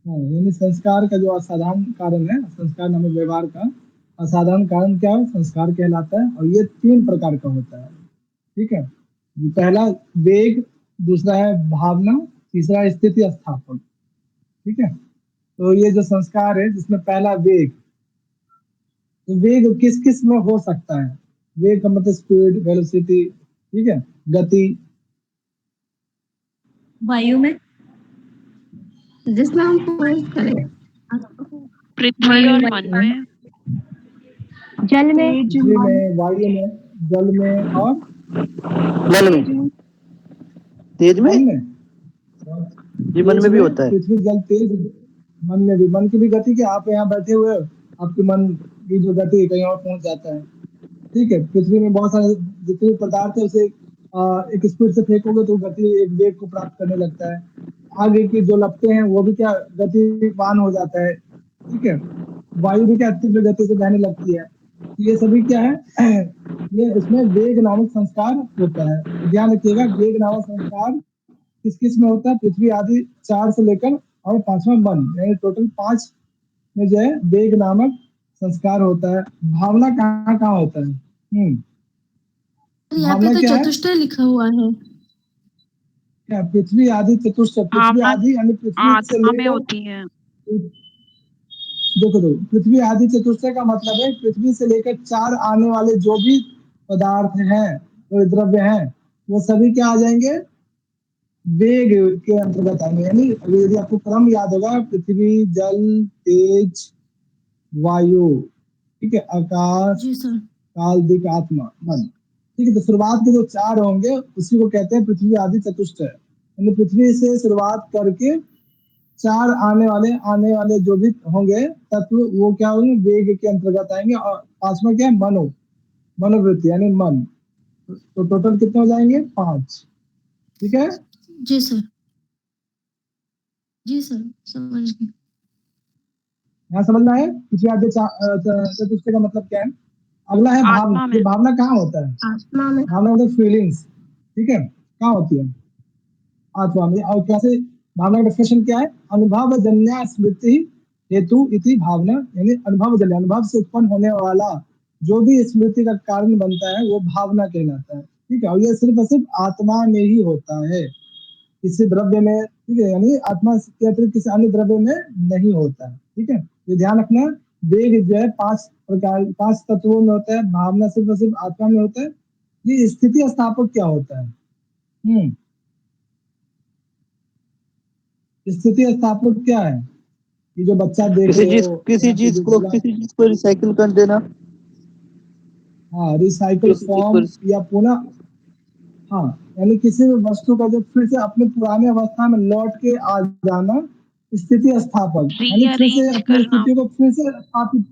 यानी संस्कार का जो असाधारण कारण है, संस्कार नामक व्यवहार का असाधारण कारण क्या है? संस्कार कहलाता है। और ये 3 प्रकार का होता है, ठीक है। ये पहला वेग, दूसरा है भावना, तीसरा है स्थिति स्थापक, ठीक है। तो ये जो संस्कार है जिसमें पहला वेग, तो वेग किस किस में हो सकता है? वेग का मतलब स्पीड, वेलोसिटी, ठीक है, गति। वायु में, जिसमें हम पोज करें, पृथ्वी और मन में, जल में, पृथ्वी में, वायु में, जल में और जल में, तेज में, मन में। जी मन में भी होता है। पृथ्वी, जल, तेज, मन में भी। मन की भी गति, क्या आप यहाँ बैठे हुए हो, आपके मन की जो गति है कहीं और पहुंच जाता है, ठीक है। पृथ्वी में बहुत सारे जितने पदार्थ है उसे एक स्पीड से फेंकोगे तो गति एक वेग को प्राप्त करने लगता है। आगे की जो लपटे हैं वो भी क्या गतिवान हो जाता है, ठीक है। वायु भी क्या तीव्र गति से बहने लगती है। ये सभी क्या है ये इसमें वेग नामक संस्कार होता है। तो ध्यान रखिएगा, वेग नामक संस्कार किस किस में होता है? पृथ्वी आदि 4 से लेकर और 5वां मन, यानी टोटल 5 में जो है वेग नामक संस्कार होता है। भावना कहाँ कहाँ होता है? यहाँ पे भावना तो क्या है? चतुष्टय लिखा हुआ है। क्या पृथ्वी आदि चतुष्ट? पृथ्वी भावना आदि यानी पृथ्वी से आत्मा में लेकर, होती है। देखो पृथ्वी आदि चतुष्टय का मतलब है पृथ्वी से लेकर 4 आने वाले जो भी पदार्थ हैं और द्रव्य हैं वो सभी क्या आ जाएंगे? वेग के अंतर्गत आएंगे। यानी अभी यदि आपको क्रम याद होगा, पृथ्वी, जल, तेज, वायु, ठीक है, आकाश, जी सर। काल, दिक, आत्मा, मन, ठीक है। तो शुरुआत के जो 4 होंगे उसी को कहते हैं पृथ्वी आदि चतुष्टय। यानी पृथ्वी से शुरुआत करके 4 आने वाले जो भी होंगे तत्व वो क्या होंगे? वेग के अंतर्गत आएंगे। और 5वां क्या है? मनोवृत्ति यानी मन। तो टोटल कितने हो जाएंगे? 5, ठीक है। जी सर। जी सर, समझ गए। यहाँ समझना है पृथ्वी आदि चतुष्टय का मतलब क्या है। अगला है भावना। आत्मा में। ये भावना कहाँ होता है? आत्मा में। भावना मतलब फीलिंग्स, ठीक है, कहाँ होती है? आत्मा में। और कैसे? भावना का डेफिनेशन क्या है? अनुभव जन्य स्मृति हेतु इति भावना, यानी अनुभव जन्य, अनुभव से उत्पन्न होने वाला जो भी स्मृति का कारण बनता है वो भावना कहलाता है, ठीक है। और ये सिर्फ और सिर्फ आत्मा में ही होता है, किसी द्रव्य में, ठीक है, यानी आत्मा के अतिरिक्त किसी अन्य द्रव्य में नहीं होता है, ठीक है। ये ध्यान रखना। वेग जो है 5 तत्वों में होता है, भावना सिर्फ और सिर्फ आत्मा में होता है। ये स्थिति स्थापक क्या होता है? स्थिति स्थापक क्या है? ये जो बच्चा देख रहे हो, किसी चीज को रिसाइकिल कर देना। हाँ, रिसाइकल फॉर्म या पुनः, हाँ, यानी किसी भी वस्तु का जो फिर से अपने पुराने अवस्था में लौट के आ जाना, स्थिति स्थापक, यानी फिर से रीअरेंज अपनी करना। स्थिति को फिर से स्थापित,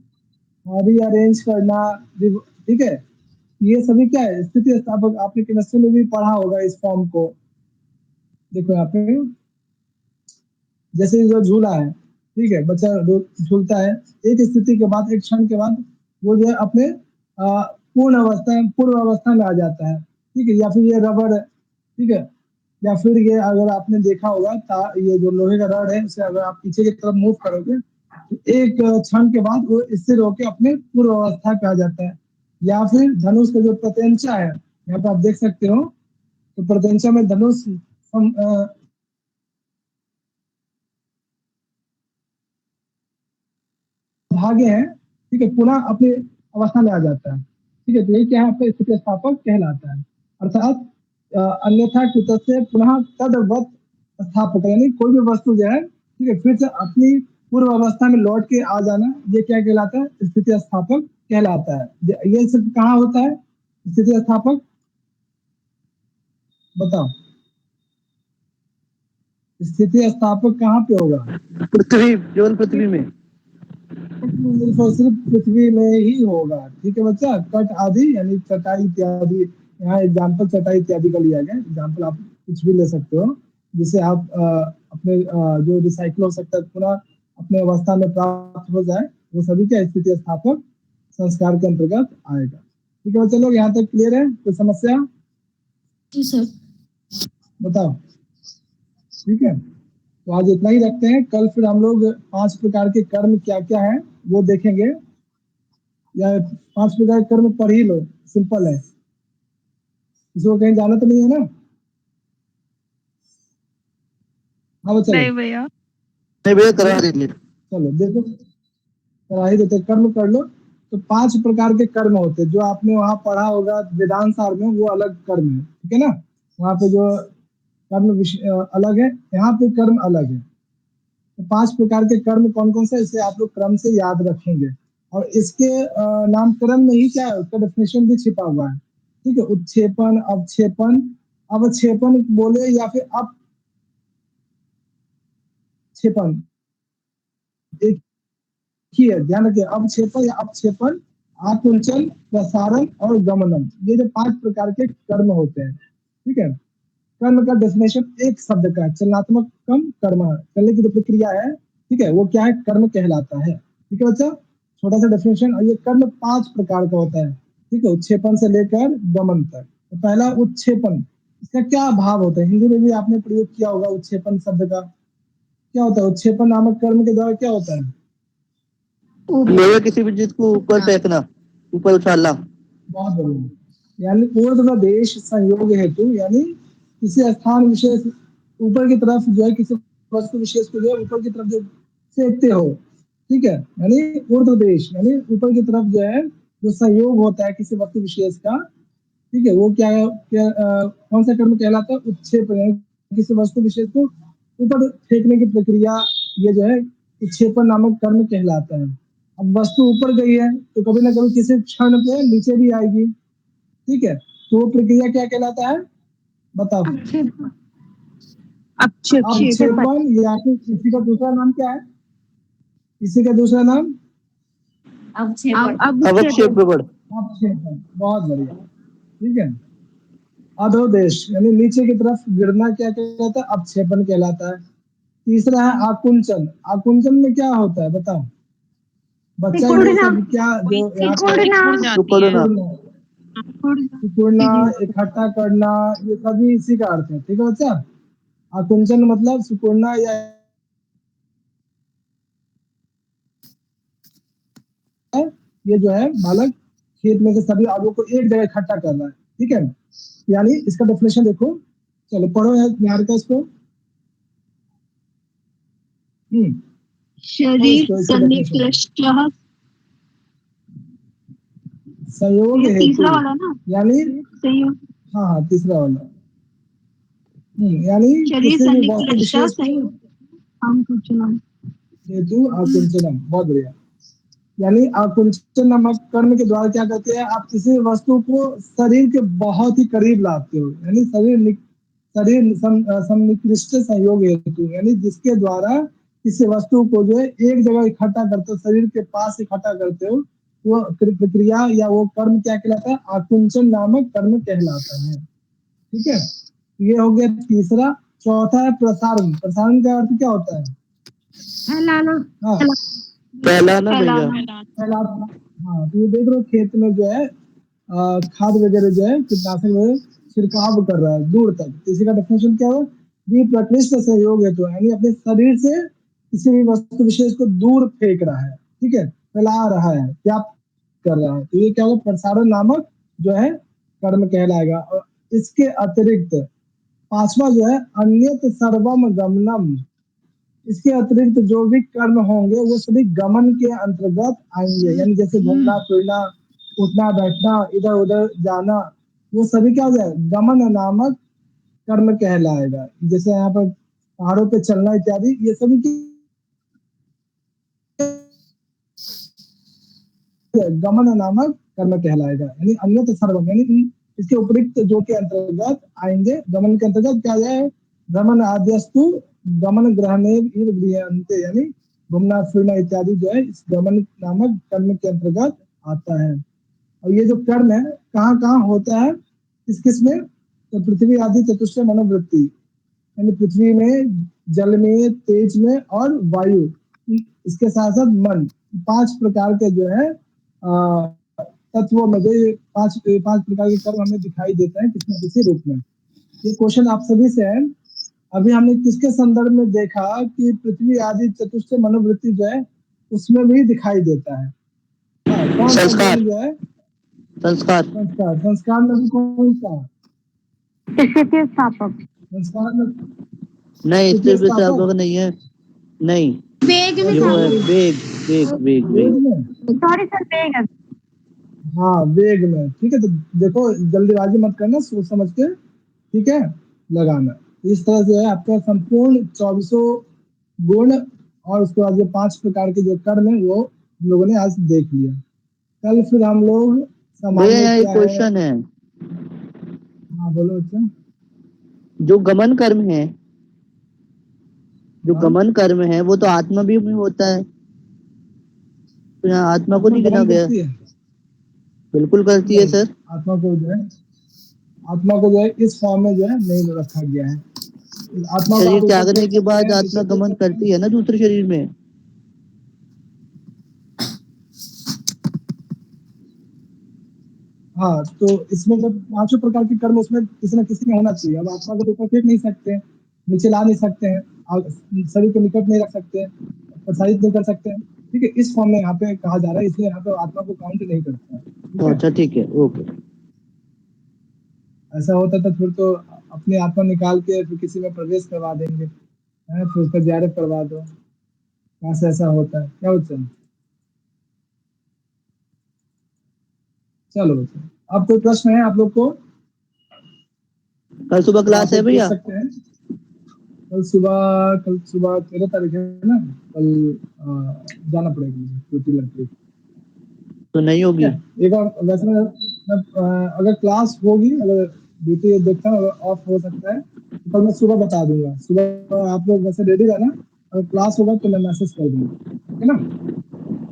रीअरेंज करना, ठीक है। ये सभी क्या है? स्थिति स्थापक। आपने केमिस्ट्री में भी पढ़ा होगा इस फॉर्म को। देखो यहाँ पे जैसे जो झूला है, ठीक है, बच्चा झूलता है, एक स्थिति के बाद, एक क्षण के बाद वो जो है अपने पूर्ण अवस्था में आ जाता है, ठीक है। या फिर ये रबड़ है, ठीक है, या फिर ये अगर आपने देखा होगा ये जो लोहे का रड है उसे अगर आप पीछे की तरफ मूव करोगे तो एक क्षण के बाद वो स्थिर होकर अपने पूर्व अवस्था पे आ जाता है। या फिर धनुष का जो प्रत्यंचा है, यहाँ पे आप देख सकते हो, तो प्रत्यंचा में धनुष धागे हैं, ठीक है, पुनः अपनी अवस्था में आ जाता है, ठीक है। तो ये क्या है? आपका स्थिति स्थापक कहलाता है। अर्थात अन्यथा कृतस्य पुनः तदवत स्थापक, यानी कोई भी वस्तु जो है, ठीक है, फिर से अपनी पूर्व अवस्था में लौट के आ जाना, ये क्या कहलाता है? स्थिति स्थापक कहलाता है। ये सिर्फ कहाँ होता है स्थिति स्थापक? बताओ, स्थिति स्थापक कहाँ पे होगा? पृथ्वी, केवल पृथ्वी में। सिर्फ और सिर्फ पृथ्वी में ही होगा, ठीक है बच्चा। कट आदि यानी चटाई इत्यादि, यहाँ एग्जाम्पल चटाई इत्यादि का लिया गया। एग्जाम्पल आप कुछ भी ले सकते हो जिसे आप अपने जो रिसाइकिल हो सकता है पुनः अपने अवस्था में प्राप्त हो जाए, वो सभी क्या स्थिति स्थापक संस्कार के अंतर्गत आएगा, ठीक है बच्चा लोग। यहाँ तक क्लियर है? कोई समस्या? जी सर। बताओ, ठीक है। तो आज इतना ही रखते हैं, कल फिर हम लोग 5 प्रकार के कर्म क्या क्या है वो देखेंगे, या 5 प्रकार के कर्म पढ़ ही लो, सिंपल है, इसको कहीं जाना तो नहीं है ना। हाँ चलो, नहीं भैया। नहीं भैया करा दीजिए। चलो देखो, करा ही देते, कर्म कर लो। तो 5 प्रकार के कर्म होते हैं, जो आपने वहां पढ़ा होगा वेदांत सार में, वो अलग कर्म है, ठीक है ना। वहां पे जो कर्म अलग है, यहाँ पे कर्म अलग है। तो 5 प्रकार के कर्म कौन कौन से, इसे आप लोग क्रम से याद रखेंगे। और इसके नामकरण में ही क्या है, उसका डेफिनेशन भी छिपा हुआ है, ठीक है। उत्क्षेपण, अवक्षेपण, अवक्षेपण बोले या फिर अपक्षेपण, एक ही है, ध्यान रखिए। अवक्षेपण या अपक्षेपण, आकुंचन, प्रसारण और गमनम, ये जो 5 प्रकार के कर्म होते हैं, ठीक है। कर्म का डेफिनेशन एक शब्द का है, चलनात्मक कर्म, चलने की जो प्रक्रिया है, ठीक है, वो क्या है, कर्म कहलाता है, ठीक है बच्चा। छोटा सा डेफिनेशन। और ये कर्म 5 प्रकार का होता है, ठीक है, उत्क्षेपण से लेकर गमन तक। तो पहला उत्क्षेपण, इसका क्या भाव होता है, हिंदी में भी आपने प्रयोग किया होगा उत्क्षेपण शब्द का। क्या होता है उत्क्षेपण नामक कर्म के द्वारा, क्या होता है? लोहे किसी भी चीज को ऊपर फेंकना, ऊपर उछालना। बहुत बढ़िया। यानी ऊर्ध्वदेश संयोग हेतु, यानी किसी स्थान विशेष ऊपर की तरफ जो है, किसी वस्तु विशेष को जो है ऊपर की तरफ जो फेंकते हो, ठीक है, यानी ऊर्ध्वदेश, यानी ऊपर की तरफ जो है, जो संयोग होता है किसी वस्तु विशेष का, ठीक है, वो क्या है, कौन सा कर्म कहलाता है? उत्क्षेपण, यानी किसी वस्तु विशेष को ऊपर फेंकने की प्रक्रिया, ये जो है उत्क्षेपण नामक कर्म कहलाता है। अब वस्तु ऊपर गई है तो कभी ना कभी किसी क्षण पे नीचे भी आएगी, ठीक है, तो वो प्रक्रिया क्या कहलाता है, बताओ। अवक्षेपण, या फिर किसी का दूसरा नाम क्या है, किसी का दूसरा नाम अवक्षेपण। अवक्षेपण। अवक्षेपण, बहुत बढ़िया, ठीक है। अधोदेश, यानी नीचे की तरफ गिरना, क्या कहलाता है, अवक्षेपण कहलाता है। तीसरा है आकुंचन। आकुंचन में क्या होता है, बताओ बच्चा, ये सब क्या जो यहाँ पे सिकुड़ना, इकट्ठा करना, ये सभी इसी का अर्थ है, ठीक है बच्चा। आकुंचन मतलब सिकुड़ना, या ये जो है बालक खेत में से सभी आलू को एक जगह इकट्ठा कर रहा है, ठीक है। यानी इसका डेफिनेशन देखो, चलो पढ़ो यार का इसको। शरीर सन्निकृष्टः, संयोग ये तीसरा हेतु, वाला ना, यानी संयोग, हाँ तीसरा वाला। यानी शरीर किसी भी वस्तु सन्निकृष्टः विशेष को संयोग, आकुंचनम। हेतु आकुंचनम, बहुत बढ़िया। यानी आकुंचन नामक कर्म के द्वारा क्या करते हैं, आप किसी वस्तु को शरीर के बहुत ही करीब लाते हो, यानी शरीर सन्निकृष्ट संयोग हेतु, यानी जिसके द्वारा किसी वस्तु को जो है एक जगह इकट्ठा करते हो, शरीर के पास इकट्ठा करते हो, वो प्रक्रिया या वो कर्म क्या कहलाता है, आकुंचन नामक कर्म कहलाता है, ठीक है। ये हो गया तीसरा। चौथा है प्रसारण। प्रसारण का अर्थ क्या होता है? फैलाना, हाँ फैलाना भैया। फैलाना। हाँ, तो ये देख रहे हो खेत में जो है खाद वगैरह जो है, कीटनाशक वगैरह छिड़काव कर रहा है दूर तक, इसी का डेफिनेशन क्या है, ये प्रकृष्ट सहयोग है, तो यानी अपने शरीर से किसी भी वस्तु विशेष को दूर फेंक रहा है, ठीक है, फैला रहा है, क्या कर रहा है, तो ये क्या होगा, प्रसारण नामक जो है कर्म कहलाएगा। और इसके अतिरिक्त पांचवा जो है अन्यत सर्वम गमनम, इसके अतिरिक्त जो भी कर्म होंगे वो सभी गमन के अंतर्गत आएंगे, यानी जैसे घूमना फिरना, उठना बैठना, इधर उधर जाना, वो सभी क्या हो जाए, गमन नामक कर्म कहलाएगा। जैसे यहाँ पर पहाड़ों पे चलना इत्यादि, ये सभी गमन नामक कर्म कहलाएगा, यानी अन्यत सर्वम, यानी इसके उपरिक्त जो के अंतर्गत आएंगे, गमन के अंतर्गत क्या जाए, गमन आद्यस्तु गमन ग्रहणे गृह्यन्ते, यानी घूमना फिरना इत्यादि जो है इस गमन नामक कर्म के अंतर्गत आता है। और ये जो कर्म है कहाँ कहाँ होता है, किस किस में, तो पृथ्वी आदि चतुष्ट मनोवृत्ति, यानी पृथ्वी में, जल में, तेज में और वायु, इसके साथ साथ मन, 5 प्रकार के जो है तत्वों में जो 5 प्रकार के कर्म हमें दिखाई देते हैं किसी न किसी रूप में, ये क्वेश्चन आप सभी से है। अभी हमने किसके संदर्भ में देखा कि पृथ्वी आदि चतुष्ट मनोवृत्ति जो है उसमें भी दिखाई देता है। हाँ, कौन सा संस्कार। गुण जो है? संस्कार। संस्कार। संस्कार में भी कौन सा? स्थिति स्थापक। संस्कार में नहीं, स्थिति स्थिति स्थापक। स्थापक नहीं है, नहीं, वेग में जो है वेग वेग वेग वेग वेग वेग। में। सॉरी सर, वेग है। हाँ, वेग में। ठीक है, तो देखो जल्दीबाजी मत करना, सोच समझ के ठीक है लगाना। इस तरह से है आपका संपूर्ण 24 गुण और उसके बाद ये 5 प्रकार के जो कर्म है वो हम लोगों ने आज देख लिया। कल फिर हम लोग भैया सामान्य यहाँ एक क्या है। क्वेश्चन है, हाँ बोलो बच्चा। जो गमन कर्म है, जो हाँ, गमन कर्म है वो तो आत्मा भी में होता है, तो यहाँ आत्मा को आत्मा नहीं गिना गमन गया। करती है? बिल्कुल करती है नहीं, सर। आत्मा को जो है, आत्मा को जो है इस फॉर्म में जो है नहीं रखा गया है। आत्मा को शरीर आप ऊपर त्यागने देख के सकते बाद हैं, आत्मा नीचे देख गमन सकते हैं। करती है ना दूसरे शरीर में। हाँ, तो इसमें जब 5 प्रकार के कर्म उसमें किसी न किसी में होना चाहिए। अब आत्मा को ऊपर फेंक नहीं सकते, नीचे ला नहीं सकते हैं, शरीर के निकट नहीं रख सकते हैं, प्रसारित नहीं कर सकते हैं। ठीक है, इस फॉर्म में यहाँ पे कहा जा रहा है, इसलिए यहाँ पे आत्मा को काउंट नहीं करता है। ठीक है, अच्छा ठीक है, ओके। ऐसा होता तो फिर तो अपनी आत्मा निकाल के फिर किसी में प्रवेश करवा देंगे, है, फिर उसका जियारत करवा दो। कहाँ से ऐसा होता है? क्या होता है? चलो बच्चों, अब कोई प्रश्न है आप लोग को? कल सुबह तो क्लास आप है लोग पूछ भैया? सकते हैं। कल सुबह 13 तारीख है ना, कल जाना पड़ेगा मुझे, ड्यूटी लग गई। तो नहीं ठीक होगी। है, एक और वैसे अगर क्लास होगी, अगर ड्यूटी देखता हूँ अगर ऑफ हो सकता है तो कल मैं सुबह बता दूंगा। सुबह आप लोग वैसे रेडी रहना, अगर क्लास होगा तो मैं मैसेज कर दूंगा। ठीक है ना?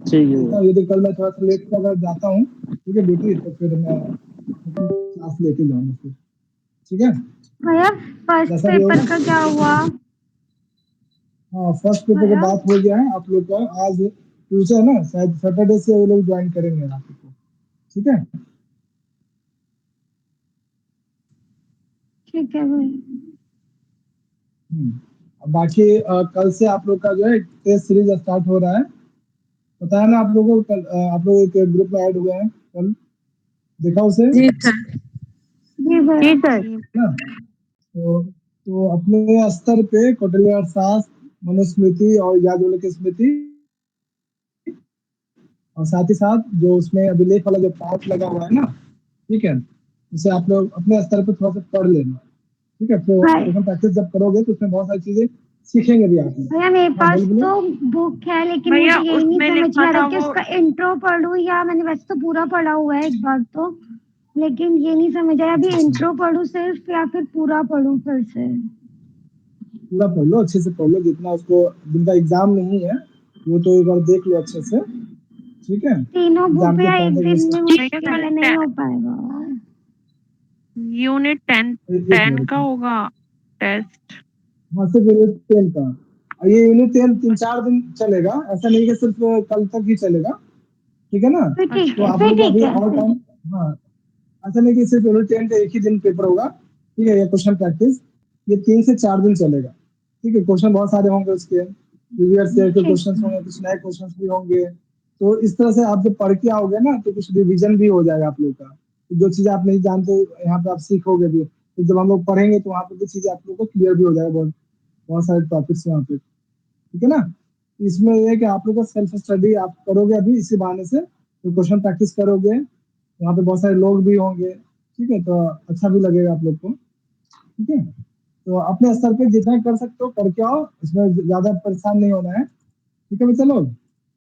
ठीक देखता है। हूँ, यदि कल मैं थोड़ा सा लेट अगर जाता हूँ ठीक है ड्यूटी, तो फिर मैं अपनी क्लास लेके जाऊंगा फिर। ठीक है, भैया फर्स्ट जैसा भी पेपर होगा। का क्या हुआ? हाँ, फर्स्ट पेपर की भैया बात हो गया है आप लोग का। आज ट्यूसडे है ना, शायद सैटरडे से वो लोग ज्वाइन करेंगे आप लोग को। ठीक है, ठीक है भैया। अब बाकी कल से आप लोग का जो है टेस्ट सीरीज स्टार्ट हो रहा है। पता है ना आप लोगों को? कल आप लोग एक ग्रुप में ऐड हुए हैं, कल देखा उसे? जी सर। जी भैया। जी सर। ना, तो अपने स्तर पे कौटिल्य अर्थशास्त्र, मनुस्मृति और याज्ञवल्क्य स्मृति, और साथ ही साथ जो उसमें अभिलेख वाला जो पार्ट लगा हुआ है ना, ठीक है, उसे आप लोग अपने स्तर पे थोड़ा सा पढ़ लेना। ठीक है, तो भाई क्वेश्चन प्रैक्टिस जब करोगे तो उसमें बहुत सारी चीजें सीखेंगे भी आप लोग। भैया मेरे हाँ पास बोलो। तो बुक है, लेकिन भैया मुझे यही नहीं उसमें समझ लिखा में आ रहा था कि वो, उसका इंट्रो पढ़ूं या मैंने वैसे तो पूरा पढ़ा हुआ है एक बार तो, लेकिन ये नहीं समझ आया अभी इंट्रो पढ़ूं सिर्फ या फिर पूरा पढ़ूं फिर से। पूरा पढ़ लो, अच्छे से पढ़ लो, जितना उसको, जिनका एग्जाम नहीं है वो तो एक बार देख लो अच्छे से। ठीक है, तीनों बुक एग्जाम के भैया टाइम एक तक ये दिन सब में भैया मुश्किल कल है, नहीं हो पाएगा। यूनिट 10 एक 10 मिनट। का होगा टेस्ट। हाँ, सिर्फ यूनिट 10 का। और ये यूनिट 10 3-4 दिन चलेगा, ऐसा नहीं कि सिर्फ कल तक ही चलेगा। ठीक है ना? फिर ठीक तो है, आप फिर लोग ठीक अभी है, और फिर टाइम। हाँ, ऐसा नहीं कि सिर्फ यूनिट 10 का एक ही दिन पेपर होगा। ठीक है, ये क्वेश्चन प्रैक्टिस ये 3 से 4 दिन चलेगा। ठीक है, क्वेश्चन बहुत सारे होंगे उसके, प्रीवियस ईयर के ठीक क्वेश्चन है। होंगे, कुछ नए क्वेश्चन भी होंगे। तो इस तरह से आप जब पढ़ के आओगे ना तो कुछ रिवीजन भी हो जाएगा आप लोग का। तो जो चीजें आप नहीं जानते यहाँ पे आप सीखोगे भी, तो जब हम लोग पढ़ेंगे तो वहाँ पे भी चीजें आप लोग को क्लियर भी हो जाएगा। बहुत बहुत सारे टॉपिक्स वहाँ पे। ठीक है ना? इसमें ये है कि आप लोग का सेल्फ स्टडी आप करोगे अभी इसी बहाने से, तो क्वेश्चन प्रैक्टिस करोगे, वहाँ पे बहुत सारे लोग भी होंगे। ठीक है, तो अच्छा भी लगेगा आप लोग को। ठीक है, तो अपने स्तर पे जितना कर सकते हो करके आओ, इसमें ज्यादा परेशान नहीं होना है। ठीक है, चलो।